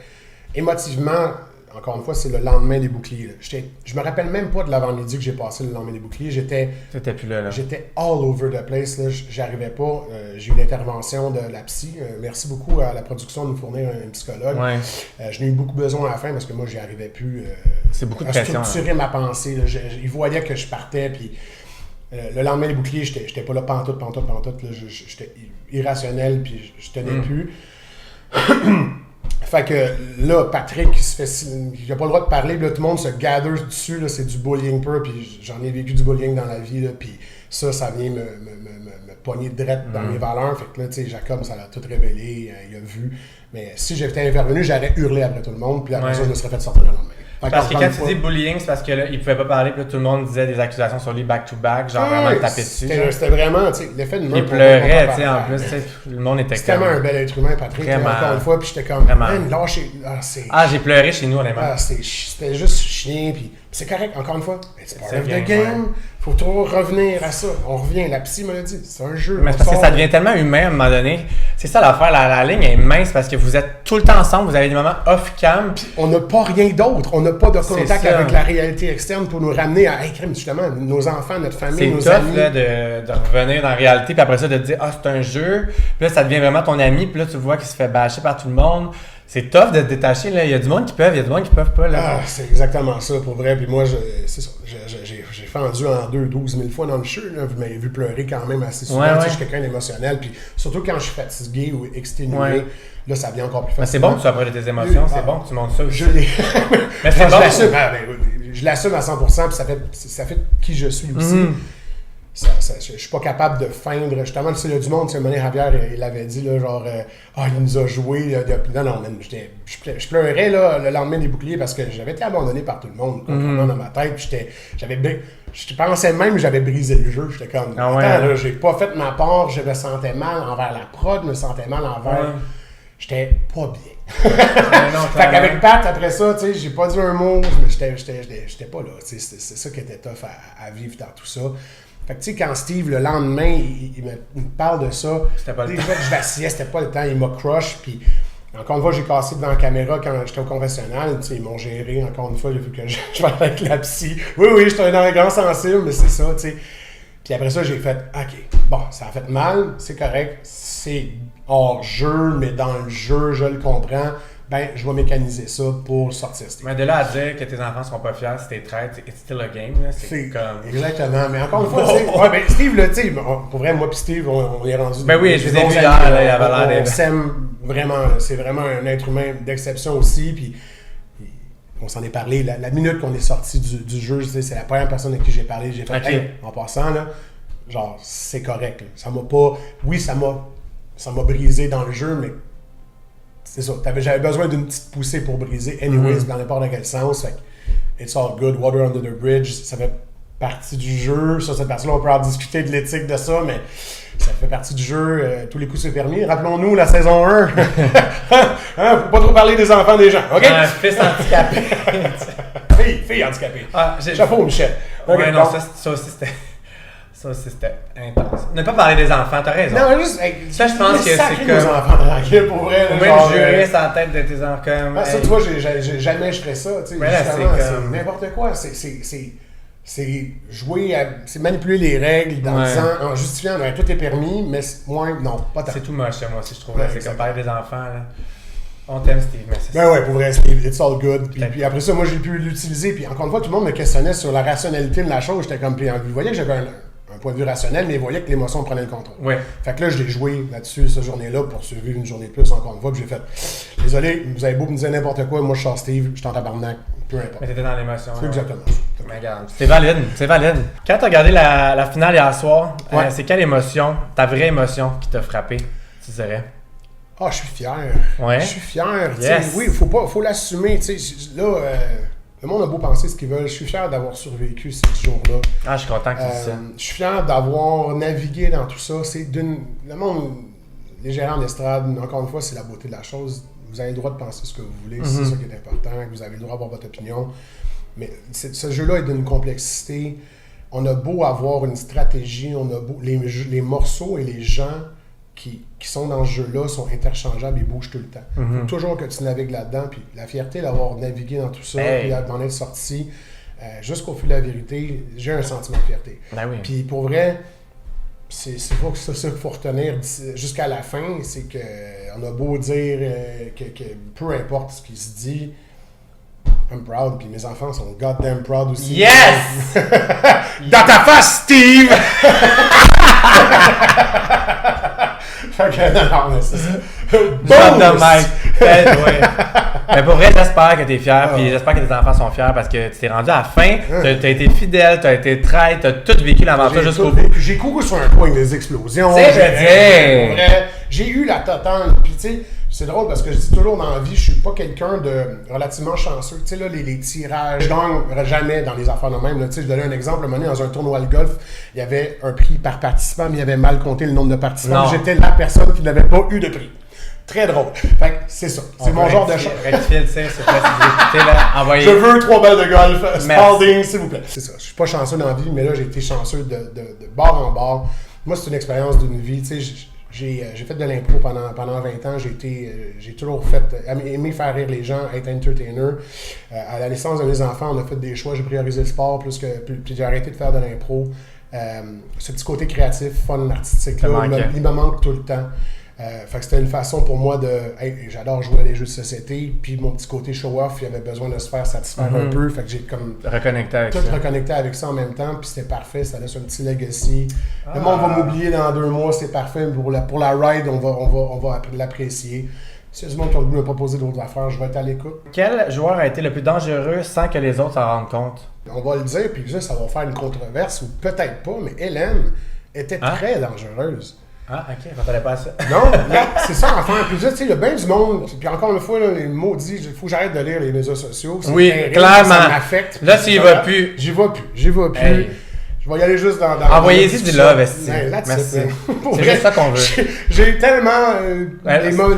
émotivement. Encore une fois, c'est le lendemain des boucliers. Là. Je me rappelle même pas de l'avant-midi que j'ai passé le lendemain des boucliers. T'étais plus là. J'étais all over the place. Là. J'arrivais pas. J'ai eu l'intervention de la psy. Merci beaucoup à la production de nous fournir un psychologue. Je n'ai eu beaucoup besoin à la fin parce que moi, j'y arrivais plus c'est beaucoup de pression, structurer ma pensée. Là. Il voyait que je partais. Puis, le lendemain des boucliers, j'étais pas là pantoute. Là. J'étais irrationnel. Puis je tenais plus. Fait que là, Patrick, il n'a pas le droit de parler, là, tout le monde se gather dessus, là, c'est du bullying pur, puis j'en ai vécu du bullying dans la vie, là, puis ça vient me pogner direct dans mes valeurs. Fait que là, tu sais, Jacob, ça l'a tout révélé, il a vu. Mais si j'étais intervenu, j'aurais hurlé après tout le monde, puis après ça, je me serais fait sortir le lendemain. Parce que encore quand une tu fois- dis bullying, c'est parce qu'il pouvait pas parler, puis là, tout le monde disait des accusations sur lui back-to-back, genre vraiment le taper dessus. C'était vraiment, tu sais, l'effet de Il meurtre. pleurait, tu sais, en plus, tu sais, le monde était C'est tellement comme... un bel être humain, Patrick. Vraiment. Encore une fois, puis j'étais comme, Vraiment. man, lâchez. Ah, j'ai pleuré chez nous, honnêtement. C'était juste chien, puis c'est correct, encore une fois. It's part of the game. Faut toujours revenir à ça. On revient, la psy me l'a dit, c'est un jeu. Mais c'est parce que ça devient tellement humain à un moment donné. C'est ça l'affaire, la ligne est mince parce que vous êtes tout le temps ensemble, vous avez des moments off-cam. On n'a pas rien d'autre. On n'a pas de contact ça. avec la réalité externe pour nous ramener à, hey, crème, justement, nos enfants, notre famille, C'est nos tough amis. là, de revenir dans la réalité, puis après ça de te dire ah c'est un jeu, puis là ça devient vraiment ton ami, puis là tu vois qu'il se fait bâcher par tout le monde. C'est tough de te détacher là. Il y a du monde qui peuvent, il y a du monde qui peuvent pas là. Ah, c'est exactement ça, pour vrai. Puis moi, c'est ça. J'ai fendu en 12 000 fois dans le jeu. Là. Vous m'avez vu pleurer quand même assez souvent. Ouais, Tu sais, ouais. je suis quelqu'un d'émotionnel. Puis surtout quand je suis fatigué ou exténué, Ouais. là, ça devient encore plus Mais facile. c'est bon que tu sois près de tes émotions, Ah. c'est bon que tu montres ça aussi. Je l'ai. Mais c'est je bon. l'assume. Ah, ben, je l'assume à 100%. Puis ça fait qui je suis aussi. Je suis pas capable de feindre. Justement, tu sais, il y a du monde, tu sais, Monet Javier, il avait dit, là, genre, il nous a joué. Non, man, je pleurais, là, le lendemain des boucliers parce que j'avais été abandonné par tout le monde, complètement dans ma tête. Puis je pensais même que j'avais brisé le jeu. J'étais comme, Ah ouais, attends, hein? là, j'ai pas fait ma part, je me sentais mal envers la prod, je me sentais mal envers. Ouais. J'étais pas bien. non, Fait qu'avec Pat, après ça, tu sais, j'ai pas dit un mot, mais j'étais pas là. Tu sais, c'est ça qui était tough à vivre dans tout ça. Fait que tu sais, quand Steve, le lendemain, il me parle de ça, C'était pas le déjà que je vacillais, c'était pas le temps, il m'a crush, puis encore une fois, j'ai cassé devant la caméra quand j'étais au confessionnal, tu sais, ils m'ont géré, encore une fois, vu que je parlais avec la psy. Oui, j'étais un grand sensible, mais c'est ça, tu sais. Puis après ça, j'ai fait, OK, bon, ça a fait mal, c'est correct, c'est hors jeu, mais dans le jeu, je le comprends. Ben, je vais mécaniser ça pour sortir Steve. Mais de là à dire que tes enfants seront pas fiers si t'es traite, it's still a game, là. C'est comme. Exactement, mais encore une fois, tu sais, ouais, ben, Steve, là, tu sais, pour vrai, moi pis Steve, on est rendu. Ben oui, je vous ai bons vu amis, hier, là, il avait l'air on d'être- s'aime vraiment, là, c'est vraiment un être humain d'exception aussi, puis on s'en est parlé, la minute qu'on est sorti du jeu, tu sais, c'est la première personne avec qui j'ai parlé, j'ai fait, Ok. hey, en passant, là, genre, c'est correct, là. Ça m'a pas, oui, ça m'a brisé dans le jeu, mais c'est ça, j'avais besoin d'une petite poussée pour briser, anyways, dans n'importe quel sens, fait que it's all good, water under the bridge, ça fait partie du jeu, ça, cette partie-là, on peut en discuter de l'éthique de ça, mais ça fait partie du jeu, tous les coups c'est permis. Rappelons-nous la saison 1, hein, faut pas trop parler des enfants des gens, ok? Un fils handicapé. Fille handicapée. Ah, Chapeau, Michel. Ok, Ouais, non, bon. ça aussi c'était. Ça aussi c'était intense. Ne pas parler des enfants, t'as raison. Non, juste, Ça, je pense que c'est sacré comme- nos enfants tranquilles, pour vrai. Ou là, même genre, jurer sur la tête de tes enfants comme. Ah, ça, hey. tu vois, jamais je ferais ça. Tu sais, Mais là, justement, c'est c'est comme- n'importe quoi. C'est jouer à. C'est manipuler les règles en Ouais. disant, en justifiant, ouais, tout est permis, mais moi, non, pas tant. C'est tout moche, moi aussi, je trouve. Ouais, là. C'est comme parler des enfants. Là. On t'aime, Steve, mais c'est Ben ouais, pour vrai, it's all good. Puis, Peut-être. puis après ça, moi, j'ai pu l'utiliser. Puis encore une fois, tout le monde me questionnait sur la rationalité de la chose. J'étais comme, puis vous voyez que j'avais un point de vue rationnel, mais vous voyez que l'émotion prenait le contrôle. Ouais. Fait que là, je l'ai joué là-dessus, cette journée-là, pour survivre une journée de plus, encore une fois. Puis j'ai fait, désolé, vous avez beau me dire n'importe quoi, moi, je sors Steve, je suis en tabarnak, peu importe. Mais t'étais dans l'émotion. C'est là, exactement ouais. ça. Mais regarde, c'est valide, c'est valide. Quand t'as regardé la finale hier soir, Ouais. c'est quelle émotion, ta vraie émotion qui t'a frappé, tu dirais? Ah, je suis fier. Ouais. Je suis fier. tu Yes. sais. Oui, faut l'assumer. tu sais. Là, le monde a beau penser ce qu'ils veulent. Je suis fier d'avoir survécu ces jours-là. Ah, je suis content que tu dises ça. Je suis fier d'avoir navigué dans tout ça. Le monde, les gérants d'estrade, encore une fois, c'est la beauté de la chose. Vous avez le droit de penser ce que vous voulez. C'est ça qui est important. Vous avez le droit d'avoir votre opinion. Mais ce jeu-là est d'une complexité. On a beau avoir une stratégie, on a beau, les morceaux et les gens qui sont dans ce jeu-là sont interchangeables et bougent tout le temps. Faut toujours que tu navigues là-dedans. Puis la fierté d'avoir navigué dans tout ça, Hey. puis d'en être sorti, jusqu'au fil de la vérité, j'ai un sentiment de fierté. Ben oui. Puis pour vrai, c'est pas ça qu'il faut retenir jusqu'à la fin, c'est que on a beau dire que peu importe ce qui se dit, I'm proud, puis mes enfants sont goddamn proud aussi. Yes! Dans ta face, Steve! Fait que, non, mais c'est ça. Drop Boom! the mic. Ouais. Mais pour vrai, j'espère que t'es fier, puis j'espère que tes enfants sont fiers parce que tu t'es rendu à la fin, t'as été fidèle, t'as été traite, t'as tout vécu l'aventure jusqu'au bout. J'ai couru sur un point des explosions. C'est, je veux dire. Pour vrai, j'ai eu la totale. Puis tu sais, c'est drôle parce que je dis toujours dans la vie, je suis pas quelqu'un de relativement chanceux. Tu sais, là, les tirages, je gagne jamais dans les affaires de même. Tu sais, je donnais un exemple, dans un tournoi de golf, il y avait un prix par participant, mais il avait mal compté le nombre de participants. J'étais la personne qui n'avait pas eu de prix. Très drôle. Fait que c'est ça. C'est mon genre de chance. Rectifier le tir, s'il vous plaît, si vous écoutez, là, envoyez. Je veux 3 balles de golf. Spalding, s'il vous plaît. C'est ça. Je suis pas chanceux dans la vie, mais là, j'ai été chanceux de bord en bord. Moi, c'est une expérience d'une vie. Tu sais, j'ai fait de l'impro pendant 20 ans. J'ai toujours aimé faire rire les gens, être entertainer. À la naissance de mes enfants, on a fait des choix. J'ai priorisé le sport puis j'ai arrêté de faire de l'impro. Ce petit côté créatif, fun, artistique, là, il me manque tout le temps. Fait que c'était une façon pour moi j'adore jouer à des jeux de société, puis mon petit côté show-off, il avait besoin de se faire satisfaire un peu, fait que j'ai comme reconnecté avec ça en même temps, puis c'était parfait, ça laisse un petit legacy. Le monde va m'oublier dans 2 mois, c'est parfait, pour la ride, on va l'apprécier. Si du monde qui a voulu me proposer d'autres affaires, je vais être à l'écoute. Quel joueur a été le plus dangereux sans que les autres s'en rendent compte? On va le dire, puis ça va faire une controverse, ou peut-être pas, mais Hélène était très dangereuse. Ah, ok, je m'attendais pas à ça. Non, c'est ça, enfin. Puis là, tu sais, il y a bien du monde. Puis encore une fois, là, les maudits, il faut que j'arrête de lire les réseaux sociaux. Oui, terrible, clairement. Ça m'affecte. Là, tu y vas plus. J'y vais plus. Hey. Je vais y aller juste dans envoyez-y du love, Esti. Merci. C'est juste ça qu'on veut. J'ai tellement...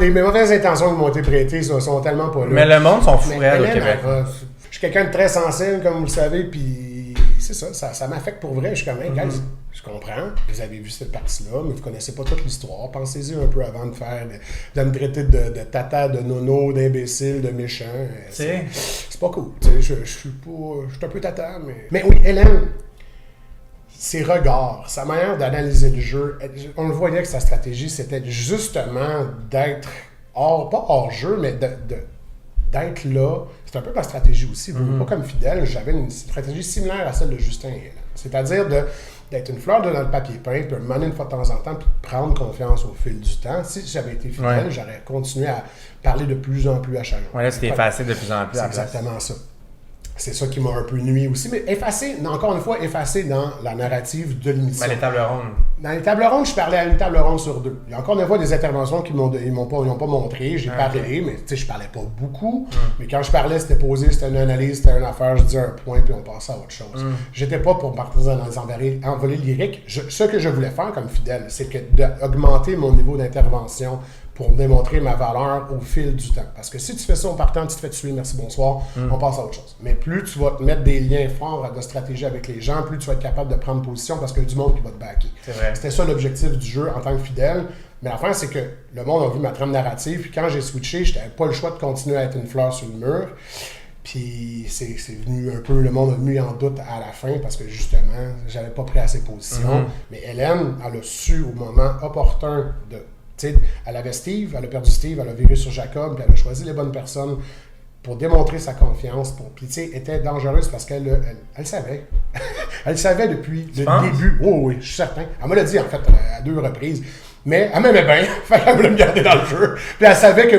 les mauvaises intentions qui m'ont été prêtées sont tellement pas là. Mais le monde sont fous réels au Québec. Je suis quelqu'un de très sensible, comme vous le savez, puis c'est ça m'affecte pour vrai. Je suis comme, hey, guys, je comprends, vous avez vu cette partie-là, mais vous connaissez pas toute l'histoire. Pensez-y un peu avant de me traiter de tata, de nono, d'imbécile, de méchant. C'est pas cool. Je suis un peu tata, mais... Mais oui, Hélène, ses regards, sa manière d'analyser le jeu, on le voyait que sa stratégie, c'était justement d'être pas hors jeu, mais d'être là. C'est un peu ma stratégie aussi. Pas comme fidèle, j'avais une stratégie similaire à celle de Justin et Hélène. C'est-à-dire d'être une fleur dans le papier peint, puis mener une fois de temps en temps, puis prendre confiance au fil du temps. Si j'avais été fidèle, j'aurais continué à parler de plus en plus à chacun. Ouais, là, c'était effacé de plus en plus. C'est exactement ça. C'est ça qui m'a un peu nuit aussi, mais encore une fois, effacé dans la narrative de l'émission. Les tables rondes. Dans les tables rondes, je parlais à une table ronde sur 2. Il y a encore une fois des interventions qui m'ont pas montré. J'ai parlé, mais tu sais, je parlais pas beaucoup. Mais quand je parlais, c'était posé, c'était une analyse, c'était une affaire, je disais un point, puis on passait à autre chose. J'étais pas pour partir dans les envolées lyriques. Ce que je voulais faire comme fidèle, c'est d'augmenter mon niveau d'intervention pour démontrer ma valeur au fil du temps. Parce que si tu fais ça en partant, tu te fais tuer, merci, bonsoir, on passe à autre chose. Mais plus tu vas te mettre des liens forts de stratégie avec les gens, plus tu vas être capable de prendre position parce qu'il y a du monde qui va te backer. C'est vrai. C'était ça l'objectif du jeu en tant que fidèle. Mais l'affaire, c'est que le monde a vu ma trame narrative, puis quand j'ai switché, je n'avais pas le choix de continuer à être une fleur sur le mur. Puis c'est venu un peu, le monde a mis en doute à la fin parce que justement, j'avais pas pris assez position. Mais Hélène, elle a su au moment opportun de... Elle avait Steve, elle a perdu Steve, elle a viré sur Jacob, puis elle a choisi les bonnes personnes pour démontrer sa confiance. Puis, tu sais, était dangereuse parce qu'elle savait. Elle savait depuis le début. Oh oui, je suis certain. Elle me l'a dit, en fait, à 2 reprises. Mais elle m'aimait bien, elle voulait me garder dans le jeu. Puis elle savait que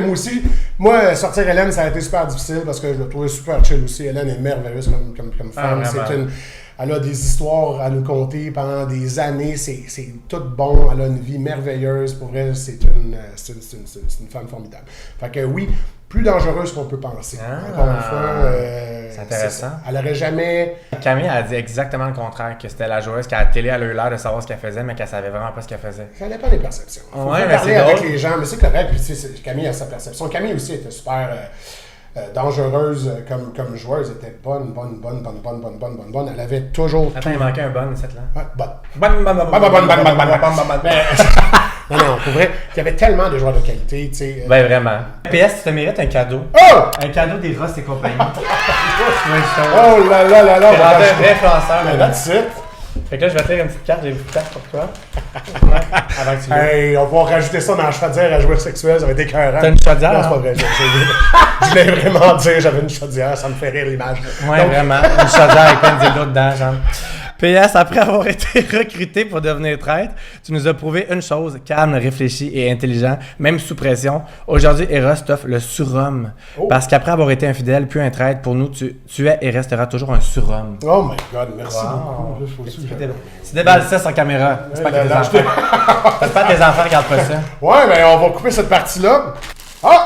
moi, sortir Hélène, ça a été super difficile parce que je la trouvais super chill aussi. Hélène est merveilleuse comme femme. Elle a des histoires à nous conter pendant des années. C'est tout bon. Elle a une vie merveilleuse. Pour vrai, c'est une femme formidable. Fait que oui, plus dangereuse qu'on peut penser. Encore une fois, c'est intéressant. Elle n'aurait jamais... Camille a dit exactement le contraire, que c'était la joueuse qui à la télé, elle a eu l'air de savoir ce qu'elle faisait, mais qu'elle savait vraiment pas ce qu'elle faisait. Ça dépend des perceptions. Il faut parler avec les gens, mais c'est correct. Puis, Camille a sa perception. Camille aussi était super... dangereuse comme joueuse, elle était bonne. Elle avait toujours... Attends, il manquait un bon, cette là. Ouais, bonne. Non, pour vrai, il y avait tellement de joueurs de qualité, tu sais. Ben vraiment. PS, tu te mérites un cadeau. Oh! Un cadeau des Ross et compagnie. Oh là là là là! T'es rendu un vrai influenceur, mais that's it! Fait que là, je vais te faire une petite carte, j'ai une petite carte pour toi. Avant que tu l'aies. Hey, on va rajouter ça dans la chaudière à jouer sexuel, ça va être écœurant. T'as une chaudière? Non, c'est pas vrai. Je voulais vraiment dire j'avais une chaudière, ça me fait rire l'image. Ouais, donc... vraiment. Une chaudière avec plein de dildos dedans, genre. PS, après avoir été recruté pour devenir traître, tu nous as prouvé une chose, calme, réfléchi et intelligent, même sous pression. Aujourd'hui, Eros t'offre le surhomme. Oh. Parce qu'après avoir été infidèle puis un traître, pour nous, tu es et resteras toujours un surhomme. Oh my God, merci beaucoup. Tu déballes ça sur caméra. J'espère que tes enfants... J'espère que tes enfants regardent pas ça. Ouais, mais on va couper cette partie-là. Ah!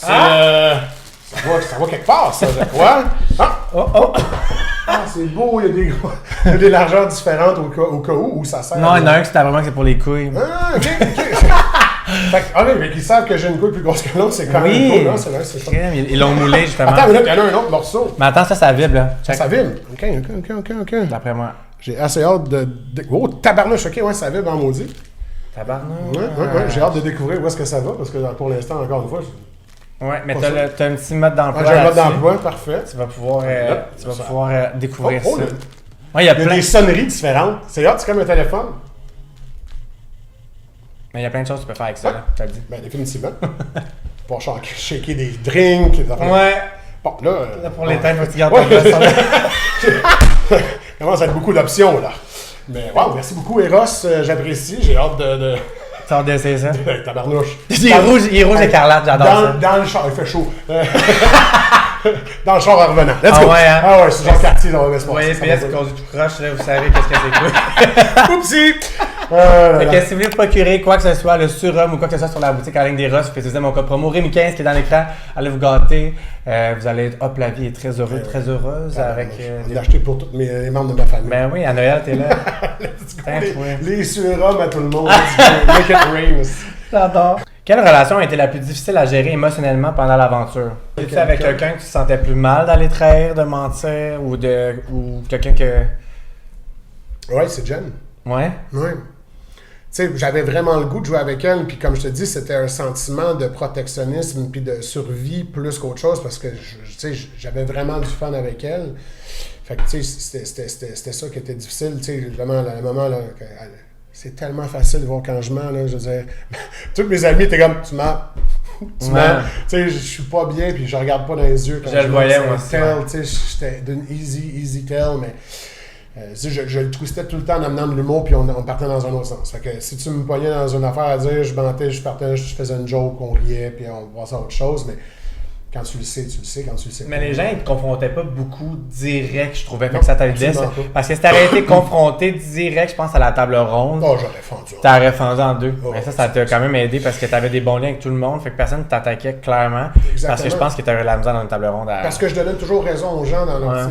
C'est ça va quelque part, ça, je crois. Ah, c'est beau, il y a des largeurs différentes au cas où ça sert. Non, il y en a un qui c'était vraiment que c'est pour les couilles. Ah, ok. Fait mais qu'ils savent que j'ai une couille plus grosse que l'autre, c'est quand même cool, non? C'est vrai, c'est ça. Ils l'ont moulé, justement. Attends, mais là, il y en a un autre morceau. Mais attends, ça vibre, là. Check. Ça vibre. Ok. D'après moi. J'ai assez hâte de... Oh, tabarnouche, ok, ouais, ça vibre en maudit. Tabarnak. Ouais, j'ai hâte de découvrir où est-ce que ça va, parce que pour l'instant, encore une fois... Ouais, mais t'as un petit mode d'emploi. J'ai un mode d'emploi, parfait. Tu vas pouvoir découvrir ça. Ouais, il y a plein... des sonneries différentes. C'est hâte, c'est comme un téléphone. Mais il y a plein de choses que tu peux faire avec ça, là, t'as dit. Ben, définitivement. Pour shaker des drinks. Ouais. Bon, là... Pour les temps, faut que tu gardes ton gosse. Commence à être beaucoup d'options, là. Mais wow, merci beaucoup, Eros. J'apprécie. J'ai hâte de... Tu as hâte d'essayer ça? Tabarnouche. Il est rouge écarlate, j'adore ça. Dans le char, il fait chaud. Dans le char en revenant. Let's go. Ouais, hein? Ah ouais, c'est genre quartier dans le Vous voyez, PS qui conduit tout croche, là, vous savez qu'est-ce que c'est quoi. Oupsie! Fait que si vous voulez procurer quoi que ce soit, le surhomme ou quoi que ce soit sur la boutique en ligne des Ross, vous pouvez utiliser mon code promo Rémi15 qui est dans l'écran. Allez vous gâter. Vous allez être, hop, la vie est très heureuse, très heureuse avec... Je l'ai acheté pour tous les membres de ma famille. Ben oui, à Noël, t'es là. Les surhommes à tout le monde. Make it rain. J'adore. Quelle relation a été la plus difficile à gérer émotionnellement pendant l'aventure? Es-tu avec quelqu'un que tu sentais plus mal d'aller trahir, de mentir ou quelqu'un que... Ouais, c'est Jen. Ouais? Ouais. Tu sais, j'avais vraiment le goût de jouer avec elle, puis comme je te dis, c'était un sentiment de protectionnisme puis de survie plus qu'autre chose, parce que, tu sais, j'avais vraiment du fun avec elle. Fait que, tu sais, c'était ça qui était difficile, tu sais, vraiment, le moment, là, c'est tellement facile de voir quand je mens, là, je veux dire, tous mes amis étaient comme, tu mens, tu sais, je suis pas bien, puis je regarde pas dans les yeux quand je le voyais, moi aussi. Tu sais, j'étais d'une easy tell, mais... je le twistais tout le temps en amenant de l'humour, puis on partait dans un autre sens. Fait que si tu me pognais dans une affaire à dire, je mentais, je partais, je faisais une joke, on riait, puis on passait à autre chose, mais quand tu le sais, quand tu le sais. Mais les gens, ils te confrontaient pas beaucoup direct, je trouvais, que ça t'aidait. Parce que si t'aurais été confronté direct, je pense, à la table ronde, j'aurais fendu. T'aurais fendu en deux. Mais ça t'a quand même aidé parce que t'avais des bons liens avec tout le monde, fait que personne ne t'attaquait clairement. Exactement. Parce que je pense que t'avais la misère dans une table ronde. Parce que je donnais toujours raison aux gens.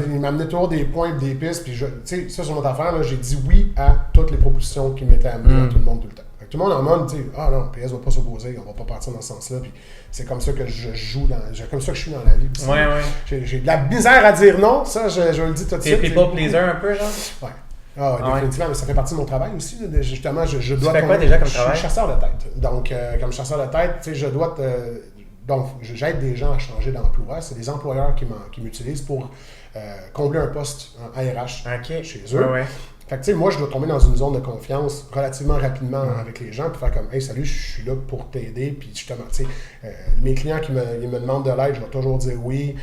Ils m'amenaient toujours des points et des pistes, puis tu sais, ça sur notre affaire, là, j'ai dit oui à toutes les propositions qui m'étaient amenées à tout le monde tout le temps. Tout le monde en mode, tu sais, ah non, PS va pas s'opposer, on va pas partir dans ce sens-là. Puis c'est comme ça que je joue, comme ça que je suis dans la vie. J'ai de la misère à dire non, ça, je le dis tout de suite. T'es people pleaser un peu, genre? Ouais. Définitivement, mais ça fait partie de mon travail aussi. Justement, je dois. Tu fais quoi déjà comme travail? Je suis chasseur de tête. Donc, comme chasseur de tête, tu sais, je dois. Donc, j'aide des gens à changer d'emploi. C'est des employeurs qui m'utilisent pour combler un poste en RH chez eux. Fait que, tu sais, moi, je dois tomber dans une zone de confiance relativement rapidement avec les gens, puis faire comme, hey, salut, je suis là pour t'aider, puis justement, tu sais, mes clients qui me demandent de l'aide, je vais toujours dire oui,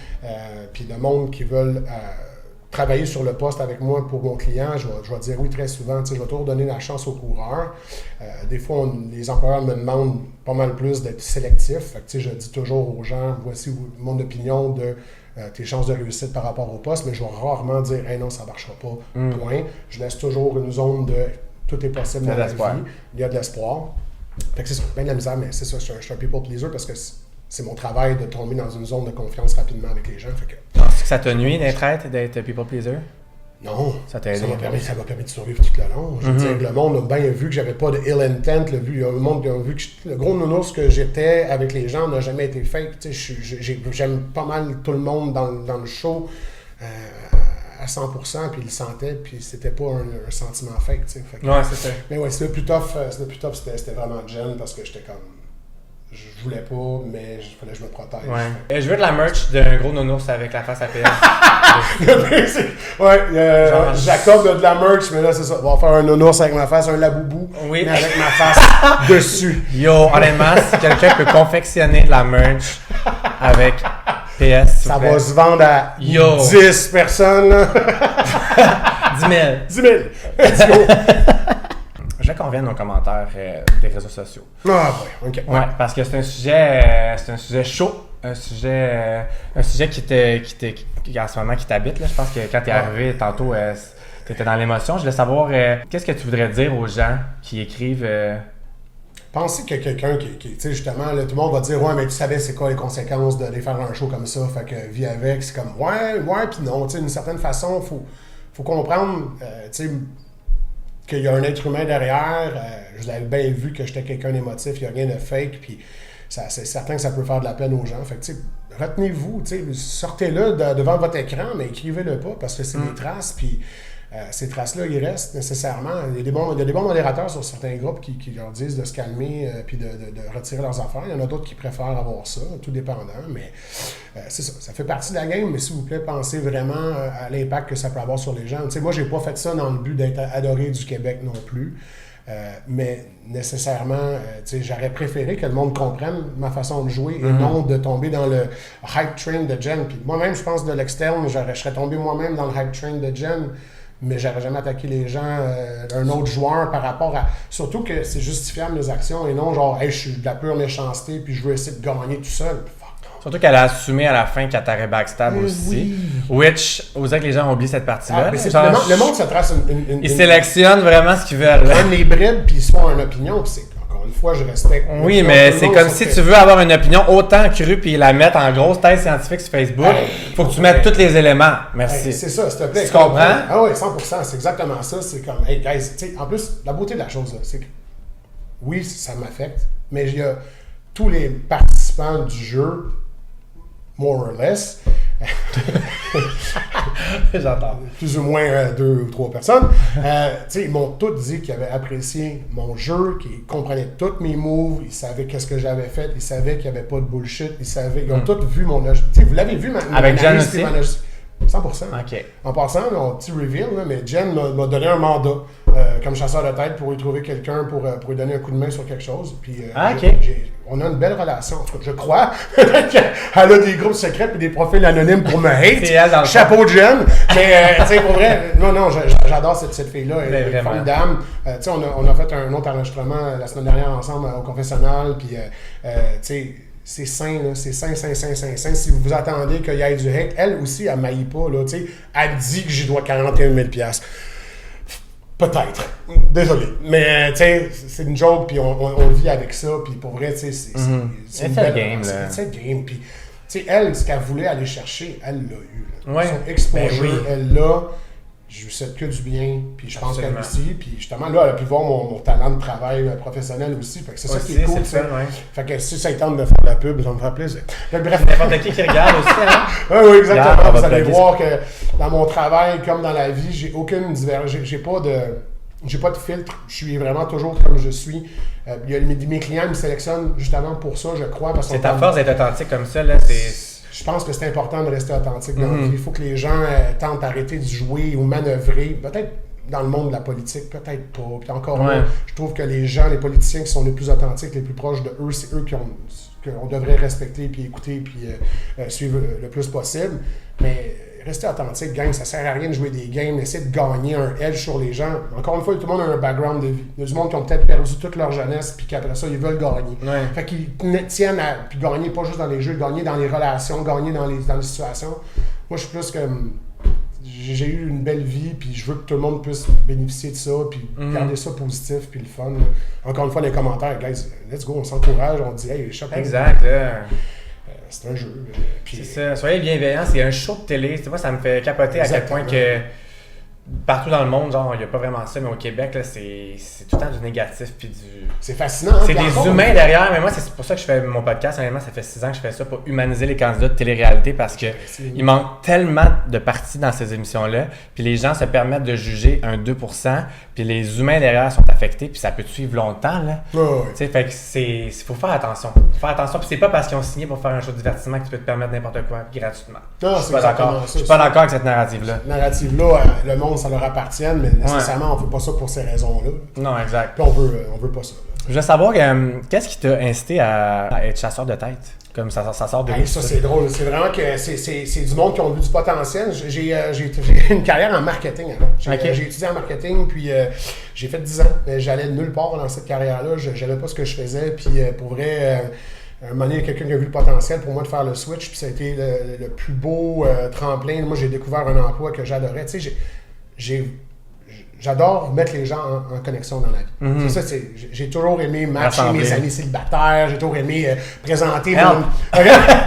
puis le monde qui veulent travailler sur le poste avec moi pour mon client, je vais dire oui très souvent, tu sais, je vais toujours donner la chance aux coureurs. Des fois, les employeurs me demandent pas mal plus d'être sélectif, fait que, tu sais, je dis toujours aux gens, voici mon opinion de tes chances de réussite par rapport au poste, mais je vais rarement dire « Hey non, ça ne marchera pas, point ». Je laisse toujours une zone de « Tout est possible dans la vie, il y a de l'espoir ». Fait que c'est bien de la misère, mais c'est ça, je suis un people pleaser parce que c'est mon travail de tomber dans une zone de confiance rapidement avec les gens. Fait que... Penses-tu que ça t'a nuit d'être people pleaser? Non, ça m'a permis de survivre tout le long. Je veux dire, le monde a bien vu que j'avais pas de ill intent. Le monde a vu que le gros nounours que j'étais avec les gens n'a jamais été fake. J'aime pas mal tout le monde dans le show à 100%, puis ils le sentaient, puis c'était pas un sentiment fake. C'est ça. Mais ouais, c'était le plus tough, c'était vraiment Jen parce que j'étais comme... Je voulais pas, mais il fallait que je me protège. Je veux de la merch d'un gros nounours avec la face à PS. Jacob a de la merch, mais là, c'est ça. On va faire un nounours avec ma face, un laboubou, mais avec ma face dessus. Yo, honnêtement, si quelqu'un peut confectionner de la merch avec PS, ça va se vendre à 10 personnes. 10 000. 10 000. Let's go. Je veux qu'on revienne aux commentaires des réseaux sociaux. Ah oui, ok. Ouais, parce que c'est un sujet chaud, un sujet qui en ce moment qui t'habite. Là. Je pense que quand t'es arrivé tantôt, t'étais dans l'émotion. Je voulais savoir, qu'est-ce que tu voudrais dire aux gens qui écrivent Penser que quelqu'un qui tu sais, justement, là, tout le monde va dire, ouais, mais tu savais c'est quoi les conséquences d'aller faire un show comme ça, fait que vis avec, c'est comme, ouais, puis non, tu sais, d'une certaine façon, faut comprendre, tu sais, qu'il y a un être humain derrière, je l'avais bien vu que j'étais quelqu'un d'émotif, il n'y a rien de fake, puis c'est certain que ça peut faire de la peine aux gens, fait que, tu sais, retenez-vous, tu sais, sortez-le devant votre écran, mais écrivez-le pas, parce que c'est des traces, puis ces traces-là, ils restent nécessairement. Il y a des bons modérateurs sur certains groupes qui leur disent de se calmer puis de retirer leurs affaires. Il y en a d'autres qui préfèrent avoir ça, tout dépendant. Mais c'est ça. Ça fait partie de la game, mais s'il vous plaît, pensez vraiment à l'impact que ça peut avoir sur les gens. Tu sais, moi, j'ai pas fait ça dans le but d'être adoré du Québec non plus. Mais nécessairement, j'aurais préféré que le monde comprenne ma façon de jouer et non de tomber dans le hype train de Jen. Puis moi-même, je pense de l'externe, je serais tombé moi-même dans le hype train de Jen. Mais j'aurais jamais attaqué les gens, un autre joueur par rapport à... Surtout que c'est justifiable mes actions et non genre, hey, je suis de la pure méchanceté puis je veux essayer de gagner tout seul. Surtout qu'elle a assumé à la fin qu'elle t'aurait backstab aussi. Oui. Which, on dirait que les gens ont oublié cette partie-là. Mais le monde se trace ils sélectionnent vraiment ce qu'ils veulent. Ils prennent les bribes puis ils se font une opinion puis c'est... Encore une fois, je respecte. Oui, mais c'est comme si tu veux avoir une opinion autant crue puis la mettre en grosse thèse scientifique sur Facebook, faut que tu mettes tous les éléments. Merci. C'est ça, s'il te plaît. Tu comprends? Ah oui, 100%, c'est exactement ça. C'est comme, hey guys, tu sais, en plus, la beauté de la chose, là, c'est que oui, ça m'affecte, mais il y a tous les participants du jeu, more or less, j'entends. Plus ou moins 2 ou 3 personnes. Ils m'ont tous dit qu'ils avaient apprécié mon jeu, qu'ils comprenaient tous mes moves, ils savaient qu'est-ce que j'avais fait, ils savaient qu'il n'y avait pas de bullshit, ils ont tous vu mon... Vous l'avez vu, avec Jen aussi? 100%. Okay. En passant, un petit reveal, là, mais Jen m'a donné un mandat comme chasseur de tête pour y trouver quelqu'un pour lui donner un coup de main sur quelque chose. Puis, on a une belle relation, en tout cas, je crois. Elle a des groupes secrets et des profils anonymes pour me hate. Chapeau de Jen. Mais, tu sais, pour vrai, non, j'adore cette fille-là. Elle est formidable. Tu sais, on a fait un autre enregistrement la semaine dernière ensemble au confessionnal. Puis, tu sais, c'est sain, là. C'est sain. Si vous vous attendez qu'il y ait du hate, elle aussi, elle m'haït pas, là, tu sais. Elle dit que j'y dois 41 000 $. Peut-être. Désolé. Mais, tu sais, c'est une joke, puis on vit avec ça, puis pour vrai, tu sais, c'est une belle game, là. C'est une game, puis, tu sais, elle, ce qu'elle voulait aller chercher, elle l'a eu, là. Ouais. Son exposure, elle l'a. Je lui souhaite que du bien, puis je pense qu'elle aussi. Puis justement, là, elle a pu voir mon talent de travail professionnel aussi. Fait que c'est ça qui est cool. C'est fun, ouais. Fait que si ça tente de faire de la pub, ça me fera plaisir. Bref. N'importe qui regarde aussi, hein? Oui, exactement. Vous allez voir que dans mon travail, comme dans la vie, j'ai aucune divergence. J'ai pas de filtre. Je suis vraiment toujours comme je suis. Mes clients me sélectionnent justement pour ça, je crois. C'est ta force d'être authentique comme ça, là. Je pense que c'est important de rester authentique dans la vie. Il faut que les gens tentent d'arrêter de jouer ou manœuvrer. Peut-être dans le monde de la politique, peut-être pas. Puis encore là, je trouve que les politiciens qui sont les plus authentiques, les plus proches de eux, c'est eux qu'on devrait respecter, puis écouter, puis suivre le plus possible. Mais restez authentique, gang. Ça sert à rien de jouer des games. Essayez de gagner un edge sur les gens. Encore une fois, tout le monde a un background de vie. Il y a du monde qui ont peut-être perdu toute leur jeunesse, puis qu'après ça, ils veulent gagner. Ouais. Fait qu'ils tiennent à puis gagner pas juste dans les jeux, gagner dans les relations, gagner dans les situations. Moi, je suis plus comme... J'ai eu une belle vie, puis je veux que tout le monde puisse bénéficier de ça, puis garder ça positif, puis le fun. Là. Encore une fois, les commentaires, guys, let's go, on s'encourage, on dit, hey, chapeau. Exact. C'est un jeu. Puis, c'est ça. Soyez bienveillants. C'est un show de télé. Moi, ça me fait capoter à quel point que partout dans le monde, genre, il n'y a pas vraiment ça, mais au Québec, là, c'est tout le temps du négatif puis du... C'est fascinant. Hein, c'est des humains derrière, mais moi, c'est pour ça que je fais mon podcast. Honnêtement, ça fait 6 ans que je fais ça pour humaniser les candidats de télé-réalité parce que il manque tellement de parties dans ces émissions-là, puis les gens se permettent de juger un 2%, puis les humains derrière sont affectés, puis ça peut te suivre longtemps, là. Tu sais, fait que faut faire attention. Puis c'est pas parce qu'ils ont signé pour faire un show de divertissement que tu peux te permettre n'importe quoi gratuitement. Non, je suis pas d'accord. Je suis pas d'accord avec cette narrative-là. Cette narrative-là, le monde, ça leur appartient, mais nécessairement, on fait pas ça pour ces raisons-là. Non, exact. Puis on veut pas ça. Je veux savoir, qu'est-ce qui t'a incité à être chasseur de tête? Comme ça sort de... Ça, c'est drôle. C'est vraiment que c'est du monde qui ont vu du potentiel. J'ai une carrière en marketing avant. J'ai étudié en marketing, puis j'ai fait 10 ans. J'allais nulle part dans cette carrière-là. Je n'avais pas ce que je faisais, puis pour vrai... un moment donné, il y a quelqu'un qui a vu le potentiel pour moi de faire le switch, puis ça a été le plus beau tremplin. Moi, j'ai découvert un emploi que j'adorais. Tu sais, j'adore mettre les gens en connexion dans la vie. C'est ça, j'ai toujours aimé matcher mes amis célibataires, j'ai toujours aimé présenter mon...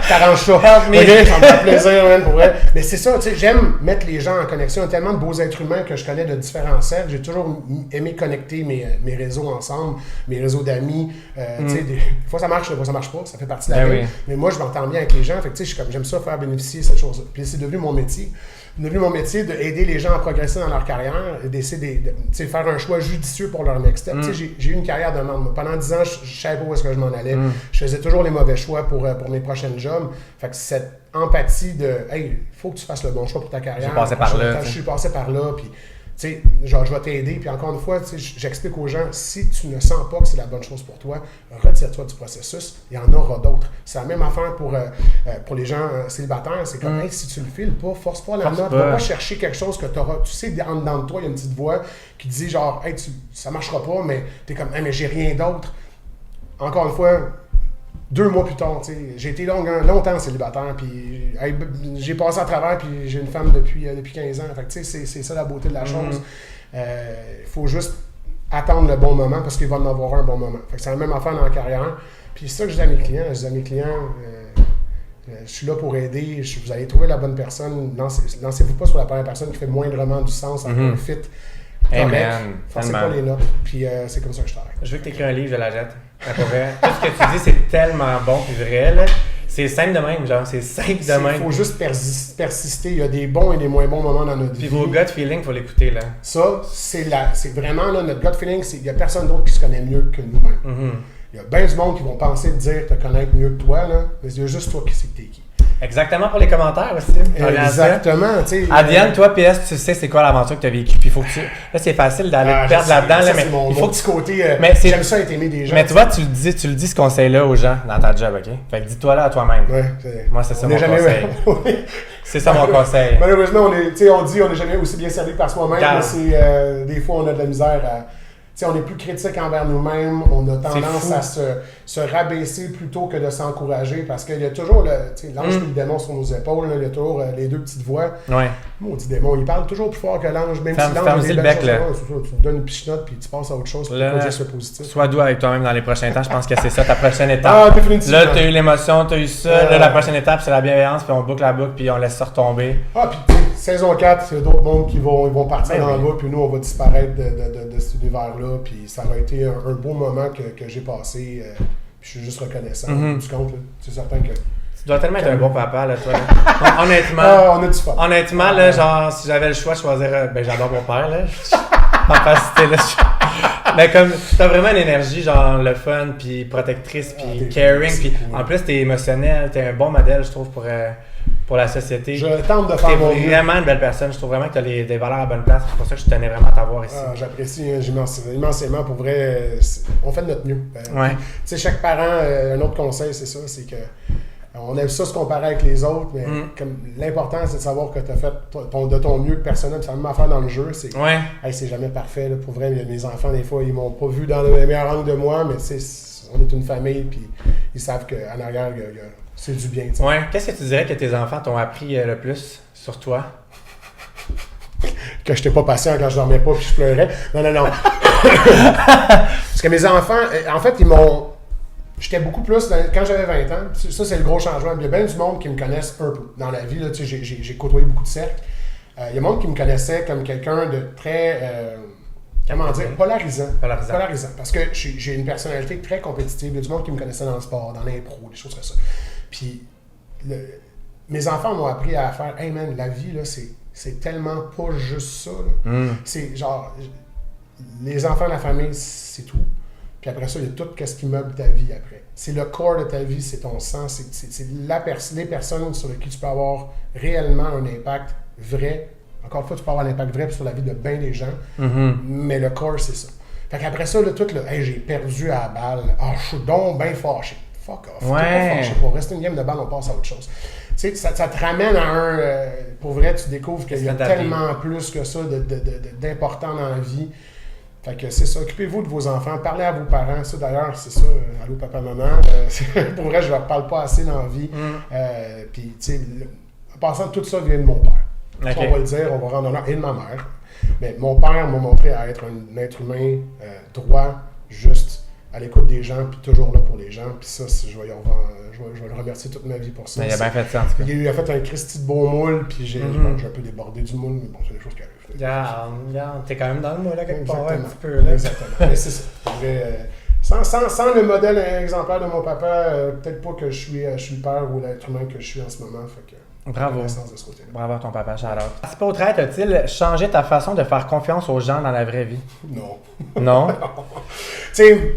T'arranges ça. Ça me fait plaisir, man, pour vrai. Mais c'est ça, tu sais, j'aime mettre les gens en connexion. Il y a tellement de beaux êtres humains que je connais de différents cercles. J'ai toujours aimé connecter mes réseaux ensemble, mes réseaux d'amis. Tu sais, des fois ça marche, des fois ça marche pas, ça fait partie de la vie. Mais moi, je m'entends bien avec les gens. Fait que tu sais, j'aime ça faire bénéficier cette chose-là. Puis c'est devenu mon métier. C'est devenu mon métier d'aider les gens à progresser dans leur carrière, d'essayer de faire un choix judicieux pour leur next step. J'ai eu une carrière de membre. Pendant 10 ans, je ne savais pas où est-ce que je m'en allais. Je faisais toujours les mauvais choix pour mes prochains jobs. Fait que cette empathie de « Hey, il faut que tu fasses le bon choix pour ta carrière. » Je suis passé par là. Je suis passé par là, puis tu sais, genre, je vais t'aider. Puis encore une fois, j'explique aux gens, si tu ne sens pas que c'est la bonne chose pour toi, retire-toi du processus. Il y en aura d'autres. C'est la même affaire pour les gens célibataires. C'est comme, hey, si tu le files pas, force pas la note. Va pas chercher quelque chose que tu auras. Tu sais, en dedans de toi, il y a une petite voix qui dit genre, hey, ça marchera pas, mais tu es comme, hey, mais j'ai rien d'autre. Encore une fois, 2 mois plus tard, j'ai été longtemps célibataire, puis j'ai passé à travers, puis j'ai une femme depuis 15 ans. Fait que c'est ça la beauté de la chose. Il faut juste attendre le bon moment, parce qu'il va en avoir un bon moment. Fait que c'est la même affaire dans la carrière. Puis c'est ça que je dis à mes clients. Je dis à mes clients, je suis là pour aider, vous allez trouver la bonne personne. Lancez-vous pas sur la première personne qui fait moindrement du sens, avec un fit. Amen. Forcez pas les notes. Puis c'est comme ça que je travaille. Je veux que tu écris un livre, je la jette. Tout ce que tu dis, c'est tellement bon et vrai, là. C'est simple de même, genre, c'est simple de même. Il faut juste persister. Il y a des bons et des moins bons moments dans notre vie. Puis vos gut feeling, il faut l'écouter, là. Ça, c'est vraiment, là, notre gut feeling, il n'y a personne d'autre qui se connaît mieux que nous-mêmes. Il y a bien du monde qui vont penser te dire te connaître mieux que toi, là, mais il y a juste toi qui sais que t'es qui. Exactement pour les commentaires aussi. Exactement, tu sais. Adiane, toi, PS, tu sais c'est quoi l'aventure que tu as vécue. Puis il faut que tu. Là, c'est facile d'aller te perdre là-dedans. Là, mais il faut petit côté. J'aime ça être aimé des gens. Mais tu vois, tu le dis ce conseil-là aux gens dans ta job, OK? Fait que dis-toi là à toi-même. Ouais, moi, c'est ça mon conseil. C'est ça mon conseil. Malheureusement, on dit on n'est jamais aussi bien servi par soi-même, mais c'est des fois on a de la misère à. T'sais, on est plus critique envers nous-mêmes, on a tendance à se rabaisser plutôt que de s'encourager parce qu'il y a toujours l'ange et le démon sur nos épaules, là, il y a toujours les 2 petites voix. Ouais. Maudit démon, il parle toujours plus fort que l'ange, même si l'ange ferme-y le bec, là. Tu te donnes une pichenote puis tu passes à autre chose pour produire ce positif. Sois doux avec toi-même dans les prochains temps, je pense que c'est ça ta prochaine étape. Ah, définitivement. Là, tu as eu l'émotion, tu as eu ça, là, la prochaine étape, c'est la bienveillance, puis on boucle la boucle, puis on laisse ça retomber. Ah, puis saison 4, il y a d'autres mondes qui vont partir dans le bas, puis nous, on va disparaître de cet univers-là, puis ça va été un beau moment que j'ai passé, puis je suis juste reconnaissant du compte, là. C'est certain que... Tu dois tellement être un bon papa, là, toi. Là. Honnêtement, on a du fun. Honnêtement, là, genre, si j'avais le choix de choisir... Ben, j'adore mon père, là. Papa, c'était là. Mais comme, t'as vraiment une énergie, genre, le fun, puis protectrice, puis caring, puis en plus, t'es émotionnel, t'es un bon modèle, je trouve, pour la société. Je tente de faire mon mieux. T'es vraiment une belle personne. Je trouve vraiment que t'as des valeurs à bonne place. C'est pour ça que je tenais vraiment à t'avoir ici. J'apprécie immensément. Pour vrai, on fait de notre mieux. Ouais. Tu sais, chaque parent, un autre conseil, c'est ça, c'est que on aime ça se comparer avec les autres, mais comme l'important, c'est de savoir que tu as fait de ton mieux personnel. C'est la même affaire dans le jeu. C'est c'est jamais parfait. Là, pour vrai, mes enfants, des fois, ils m'ont pas vu dans le meilleur angle de moi, mais on est une famille, puis ils savent qu'en arrière, c'est du bien. T'sais. Ouais. Qu'est-ce que tu dirais que tes enfants t'ont appris le plus sur toi? Que je n'étais pas patient quand je dormais pas puis je pleurais. Non. Parce que mes enfants, en fait, ils m'ont... J'étais beaucoup plus... Quand j'avais 20 ans, ça, c'est le gros changement. Il y a bien du monde qui me connaissent un peu. Dans la vie, là, j'ai côtoyé beaucoup de cercles. Il y a du monde qui me connaissait comme quelqu'un de très... comment dire? Polarisant. Parce que j'ai une personnalité très compétitive. Il y a du monde qui me connaissait dans le sport, dans l'impro, des choses comme ça. Puis, mes enfants m'ont appris à faire « Hey man, la vie, là, c'est tellement pas juste ça. » C'est genre, les enfants, la famille, c'est tout. Puis après ça, il y a tout ce qui meuble ta vie après. C'est le corps de ta vie, c'est ton sang, c'est les personnes sur lesquelles tu peux avoir réellement un impact vrai. Encore une fois, tu peux avoir un impact vrai sur la vie de bien des gens, mais le corps, c'est ça. Fait qu'après ça, tout le « Hey, j'ai perdu à la balle. Ah, je suis donc bien fâché. » Fuck off. Ouais. T'es pas fâché. Pour rester une game de balle, on passe à autre chose. Tu sais, ça te ramène à un... pour vrai, tu découvres qu'il y a tellement plus que ça d'important dans la vie. Fait que c'est ça. Occupez-vous de vos enfants. Parlez à vos parents. Ça, d'ailleurs, c'est ça. Allô, papa, maman. Pour vrai, je leur parle pas assez dans la vie. Puis, tu sais, en passant, tout ça vient de mon père. Okay. On va le dire, on va rendre honneur. Et de ma mère. Mais mon père m'a montré à être un être humain droit, juste, à l'écoute des gens, puis toujours là pour les gens. Puis ça, je vais le remercier toute ma vie pour ça. Mais il a bien fait ça, en tout cas. Il a fait un Christy de beau moule, puis j'ai un peu débordé du moule, mais bon, c'est des choses qui arrivent. Regarde, t'es quand même dans le moule, là, quelque part, un petit peu. Là. Exactement. Mais c'est ça. Sans le modèle exemplaire de mon papa, peut-être pas que je suis le père ou l'être humain que je suis en ce moment. Fait que, bravo. De ce côté-là. Bravo à ton papa, Charlotte. Participer aux traites, a-t-il changé ta façon de faire confiance aux gens dans la vraie vie? Non. Non? Tu sais,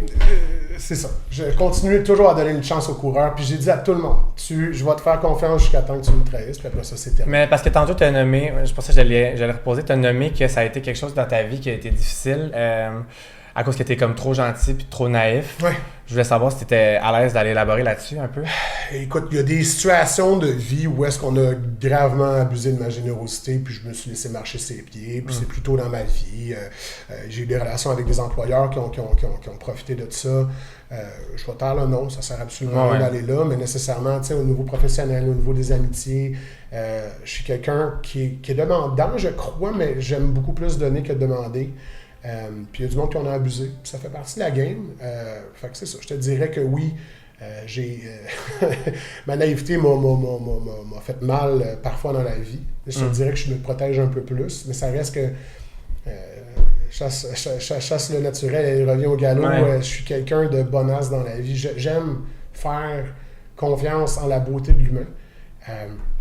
c'est ça. Je continue toujours à donner une chance aux coureurs. Puis j'ai dit à tout le monde, je vais te faire confiance jusqu'à temps que tu me trahisses. Puis après ça, c'est terminé. Mais parce que tantôt, tu as nommé, c'est pour ça que j'allais reposer, tu as nommé que ça a été quelque chose dans ta vie qui a été difficile à cause que tu étais comme trop gentil puis trop naïf. Ouais. Je voulais savoir si tu étais à l'aise d'aller élaborer là-dessus un peu. Écoute, il y a des situations de vie où est-ce qu'on a gravement abusé de ma générosité, puis je me suis laissé marcher ses pieds, puis c'est plutôt dans ma vie. J'ai eu des relations avec des employeurs qui ont profité de ça. Je vais taire le nom, ça sert absolument rien d'aller là, mais nécessairement, tu sais, au niveau professionnel, au niveau des amitiés, je suis quelqu'un qui est demandant, je crois, mais j'aime beaucoup plus donner que demander. Puis il y a du monde qui en a abusé. Ça fait partie de la game. Fait que c'est ça. Je te dirais que oui, ma naïveté m'a fait mal parfois dans la vie. Je te dirais que je me protège un peu plus, mais ça reste que chasse le naturel et il revient au galop. Je suis quelqu'un de bonasse dans la vie. J'aime faire confiance en la beauté de l'humain.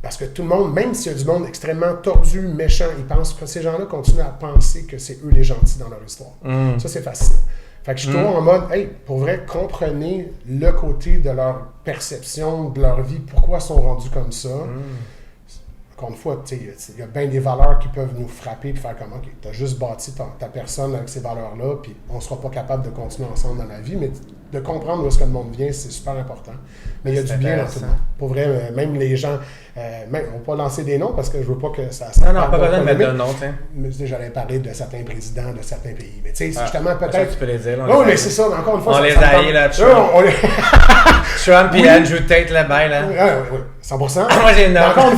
Parce que tout le monde, même s'il y a du monde extrêmement tordu, méchant, ils pensent que ces gens-là continuent à penser que c'est eux les gentils dans leur histoire. Ça, c'est fascinant. Fait que je suis toujours en mode, hey, pour vrai, comprenez le côté de leur perception, de leur vie, pourquoi ils sont rendus comme ça. Encore une fois, il y a bien des valeurs qui peuvent nous frapper et faire comme, OK, tu as juste bâti ta personne avec ces valeurs-là, puis on ne sera pas capable de continuer ensemble dans la vie, mais de comprendre où est-ce que le monde vient, c'est super important. Mais il y a du bien dans tout le monde. Pour vrai, même les gens, on ne va pas lancer des noms parce que je veux pas que ça... Non, pas besoin de mettre de nom, tu sais. Mais j'allais parler de certains présidents de certains pays. Mais tu sais, justement, peut-être... Tu peux les dire. Oui, mais c'est ça, mais encore une fois... On les haït, là, Trump et Andrew Tate, là-bas, là. Oui, 100%. Moi, j'ai une encore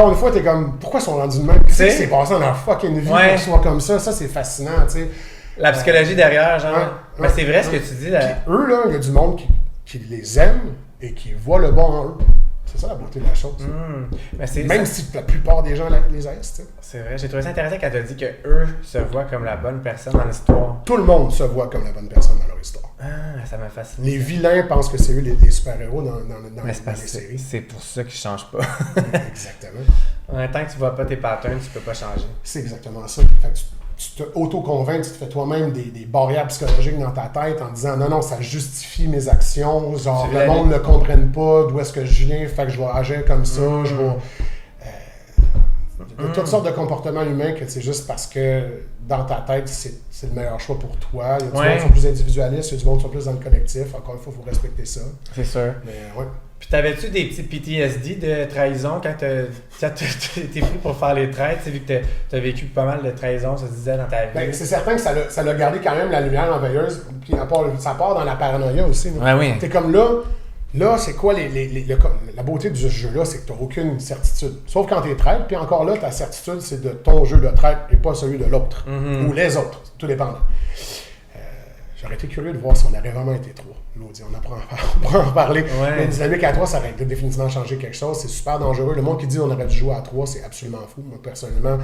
une fois, t'es comme, pourquoi ils sont rendus de même? Qu'est-ce qui s'est passé dans leur fucking vie pour qu'ils soient comme ça? Ça, c'est fascinant, tu sais. La psychologie derrière, genre. Mais c'est vrai ce que tu dis, là. Puis eux, là, il y a du monde qui les aime et qui voit le bon en eux. C'est ça la beauté de la chose. Mais même si la plupart des gens les haïssent, tu sais. C'est vrai. J'ai trouvé ça intéressant quand tu as dit qu'eux se voient comme la bonne personne dans l'histoire. Tout le monde se voit comme la bonne personne dans leur histoire. Ah, ça m'a fasciné. Les vilains pensent que c'est eux les super-héros dans les séries. C'est pour ça qu'ils ne changent pas. Exactement. Tant que tu ne vois pas tes patterns, tu ne peux pas changer. C'est exactement ça. Fait que tu te auto-convaincs, tu te fais toi-même des barrières psychologiques dans ta tête en disant non, ça justifie mes actions, genre le monde ne comprenne pas d'où est-ce que je viens, fait que je vais agir comme ça, je vais... Il y a toutes sortes de comportements humains que c'est juste parce que dans ta tête, c'est le meilleur choix pour toi. Il y a du monde qui sont plus individualistes, il y a du monde qui sont plus dans le collectif. Encore une fois, il faut respecter ça. C'est sûr. Mais ouais. Puis t'avais-tu des petits PTSD de trahison quand t'es pris pour faire les traites, vu que t'as vécu pas mal de trahisons, ça se disait dans ta vie? Ben, c'est certain que ça l'a gardé quand même la lumière en veilleuse, puis ça part dans la paranoïa aussi. Ouais, oui. T'es comme là, c'est quoi la beauté de ce jeu-là, c'est que t'as aucune certitude. Sauf quand t'es traite, puis encore là, ta certitude, c'est de ton jeu de traite et pas celui de l'autre. Ou les autres, tout dépendant. J'aurais été curieux de voir si on avait vraiment été trois. On apprend à en parler. Ouais. Mais une dynamique à trois, ça aurait définitivement changé quelque chose. C'est super dangereux. Le monde qui dit qu'on aurait dû jouer à trois, c'est absolument fou. Moi, personnellement,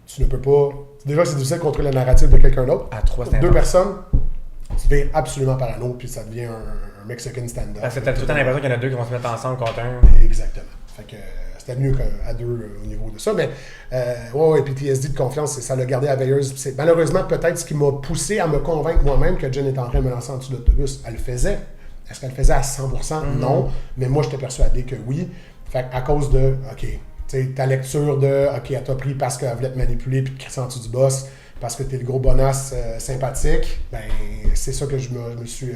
tu ne peux pas... Déjà, c'est difficile de contrôler la narrative de quelqu'un d'autre. À trois, c'est deux personnes, tu deviens absolument parano, puis ça devient un Mexican stand-up. Parce que t'as tout le temps l'impression qu'il y en a deux qui vont se mettre ensemble contre un. Exactement. Fait que c'était mieux qu'à deux au niveau de ça. Mais ouais, PTSD de confiance, ça l'a gardé à veilleuse. C'est malheureusement peut-être ce qui m'a poussé à me convaincre moi-même que Jen était en train de me lancer en dessous de l'autobus. Elle le faisait. Est-ce qu'elle le faisait à 100%? Non. Mais moi, j'étais persuadé que oui. Fait à cause de, OK, tu sais, ta lecture de, OK, elle t'a pris parce qu'elle voulait te manipuler puis te crisser en dessous du boss, parce que t'es le gros bonasse sympathique, ben c'est ça que je me suis...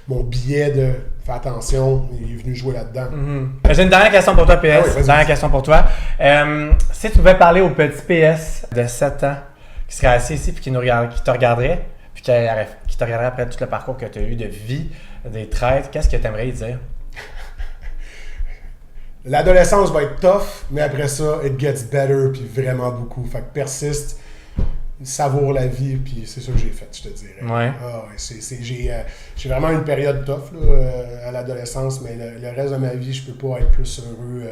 mon billet de « fais attention », il est venu jouer là-dedans. J'ai une dernière question pour toi, PS. Oui, dernière question pour toi. Si tu pouvais parler au petit PS de 7 ans, qui serait assis ici puis qui te regarderait, puis qui te regarderait après tout le parcours que tu as eu de vie, des traites, qu'est-ce que tu aimerais lui dire? l'adolescence va être tough, mais après ça, it gets better, puis vraiment beaucoup. Fait que persiste, savoure la vie, puis c'est ça que j'ai fait, je te dirais. Ouais. Ah ouais, j'ai vraiment une période tough là, à l'adolescence, mais le reste de ma vie, je peux pas être plus heureux.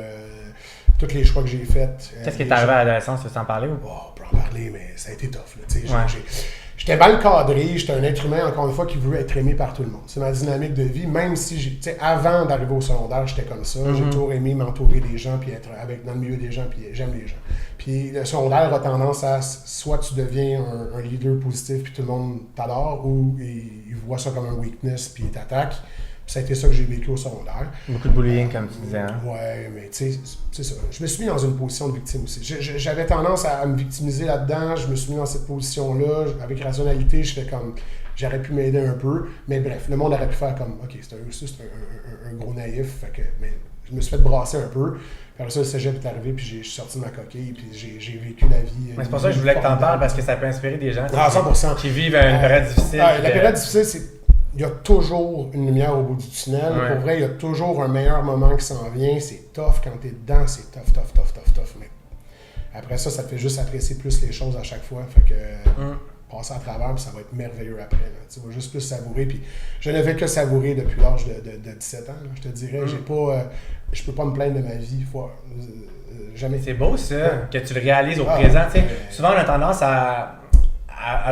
Tous les choix que j'ai faits. Qu'est-ce qui est arrivé à l'adolescence, tu veux s'en parler ou? Oh, on peut en parler, mais ça a été tough. Là, ouais. J'étais mal cadré, j'étais un être humain, encore une fois, qui veut être aimé par tout le monde. C'est ma dynamique de vie, même si, avant d'arriver au secondaire, j'étais comme ça. J'ai toujours aimé m'entourer des gens, puis être dans le milieu des gens, puis j'aime les gens. Puis le secondaire a tendance à, soit tu deviens un leader positif, puis tout le monde t'adore, ou il voit ça comme un weakness, puis il t'attaque. Ça a été ça que j'ai vécu au secondaire. Beaucoup de bullying, comme tu disais. Hein? Ouais, mais tu sais, c'est ça. Je me suis mis dans une position de victime aussi. J'avais tendance à me victimiser là-dedans. Je me suis mis dans cette position-là. Avec rationalité, je fais comme... J'aurais pu m'aider un peu. Mais bref, le monde aurait pu faire comme... OK, c'est un gros naïf. Fait que, mais je me suis fait brasser un peu. Puis après ça, le cégep est arrivé, puis je suis sorti de ma coquille, puis j'ai vécu la vie. Mais c'est pour ça que je voulais que tu en parles, parce que ça peut inspirer des gens 100%. Qui vivent une période difficile. La période difficile, c'est... Il y a toujours une lumière au bout du tunnel. Ouais. Pour vrai, il y a toujours un meilleur moment qui s'en vient. C'est tough quand t'es dedans, c'est tough. Mais après ça te fait juste apprécier plus les choses à chaque fois. Fait que passer à travers, puis ça va être merveilleux après. Tu vas juste plus savourer. Puis je ne vais que savourer depuis l'âge de 17 ans. Là, je te dirais, je peux pas me plaindre de ma vie. Jamais. C'est beau ça, que tu le réalises au présent. Souvent, on a tendance à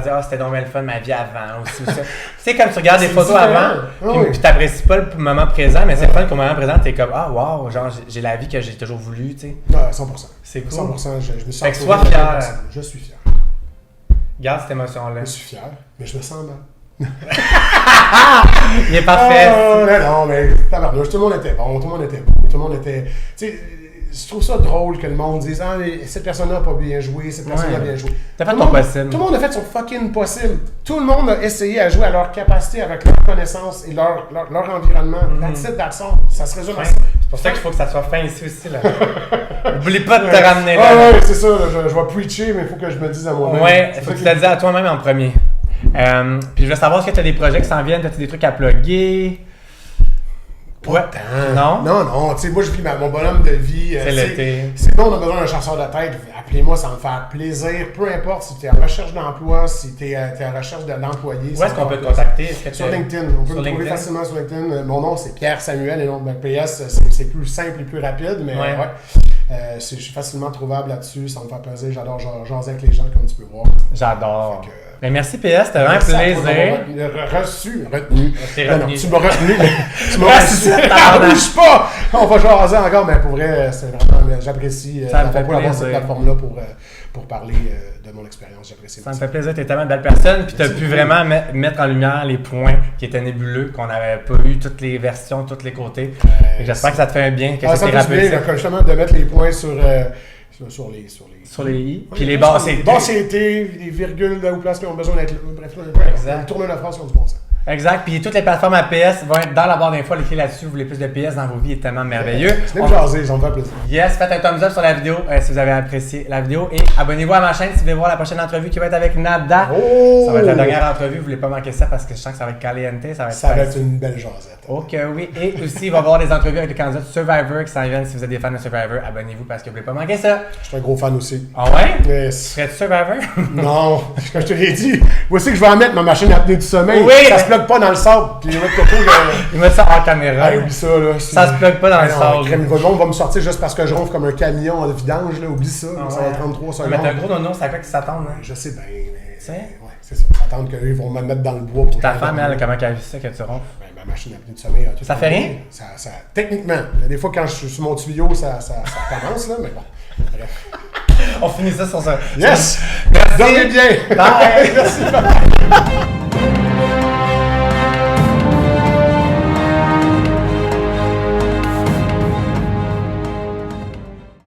dire c'était donc bien le fun ma vie avant aussi. Tu sais, comme tu regardes des photos avant, puis t'apprécies pas le moment présent, mais c'est le fun qu'au moment présent, t'es comme wow, genre j'ai la vie que j'ai toujours voulu, tu sais. Ouais, 100%. C'est cool. 100%, je me sens. Fait que sois fier. Je suis fier. Garde cette émotion-là. Je suis fier, mais je me sens mal. Il est parfait. Non, mais tabarnouche, tout le monde était bon, tout le monde était beau, tout le monde était. Tu sais, je trouve ça drôle que le monde dise « Ah, cette personne-là n'a pas bien joué, cette personne-là a bien joué. » T'as fait ton possible. Tout le monde a fait son fucking possible. Tout le monde a essayé à jouer à leur capacité, avec leur connaissance et leur environnement. That's it, that's all. Ça se résume à ça. C'est pour ça qu'il faut que ça soit fin ici aussi. Là. N'oublie pas de te ramener là. Ouais, c'est ça. Là, je vais preacher, mais il faut que je me dise à moi-même. Ouais, il faut que tu te le dises à toi-même en premier. Puis je veux savoir, est-ce que tu as des projets qui s'en viennent? As-tu des trucs à plugger? Pas tant. Non. Tu sais, moi, je vis mon bonhomme de vie. C'est l'été. C'est bon, on a besoin d'un chasseur de tête. Appelez-moi, ça va me faire plaisir. Peu importe si tu es en recherche d'emploi, si tu es en recherche d'employé. Où est-ce qu'on peut te contacter? Sur LinkedIn. On peut me trouver facilement sur LinkedIn. Mon nom, c'est Pierre Samuel et non PS. C'est plus simple et plus rapide, mais ouais. Je suis facilement trouvable là-dessus. Ça me fait plaisir. J'adore jaser avec les gens, comme tu peux voir. J'adore. Mais merci PS, c'était vraiment un plaisir. Retenu. Tu m'as retenu. Tu m'as reçu. Bouge pas! On va jaser encore, mais pour vrai, c'est vraiment. J'apprécie d'avoir cette plateforme-là pour parler de mon expérience. J'apprécie. Ça me fait plaisir, tu es tellement une belle personne, puis tu as pu vraiment mettre en lumière les points qui étaient nébuleux, qu'on n'avait pas eu toutes les versions, tous les côtés. J'espère que ça te fait un bien, que c'est thérapeutique. Justement, de mettre les points sur les i. Puis les barres CT. Barres CT, les virgules là où place qui ont besoin d'être là. Bref, tourner la phrase qui ont du bon sens. Exact. Puis toutes les plateformes APS vont être dans la barre d'infos. L'écrit là-dessus, vous voulez plus de PS dans vos vies, est tellement merveilleux. C'est même jaser, ça me fait plaisir. Yes, faites un thumbs up sur la vidéo si vous avez apprécié la vidéo. Et abonnez-vous à ma chaîne si vous voulez voir la prochaine entrevue qui va être avec Nada. Ça va être la dernière entrevue, vous voulez pas manquer ça parce que je sens que ça va être caliente. Ça va être une belle jasette. Ok, oui. Et aussi, il va y avoir des entrevues avec les candidats de Survivor qui s'en viennent. Si vous êtes des fans de Survivor, abonnez-vous parce que vous voulez pas manquer ça. Je suis un gros fan aussi. Ah ouais? Yes. Serais-tu Survivor? Non, comme je te l'ai dit. Voici que je vais en mettre ma machine à apnée du sommeil. Oui. Ça se bloque pas dans le sable. Puis il met ça en caméra. Oublie ça, là. Ça se bloque pas dans le sable. Le monde va me sortir juste parce que je ronfle comme un camion en vidange, là. Oublie ça. Ça va 33 secondes. Mais t'as un gros nono, c'est à quoi qu'ils s'attendent, hein? Je sais bien, mais. Tu sais? Ouais, c'est ça. Attendre qu'ils vont me mettre dans le bois pour. Ta femme, elle, comment elle a vu ça que tu ronfles? Ma machine à apnée du sommeil. Ça fait rien? Techniquement. Des fois, quand je suis sur mon tuyau, ça commence, là, mais bon. Bref. On finit ça sur ça. Yes! Merci! Dormez bien! Bye! Merci, bye!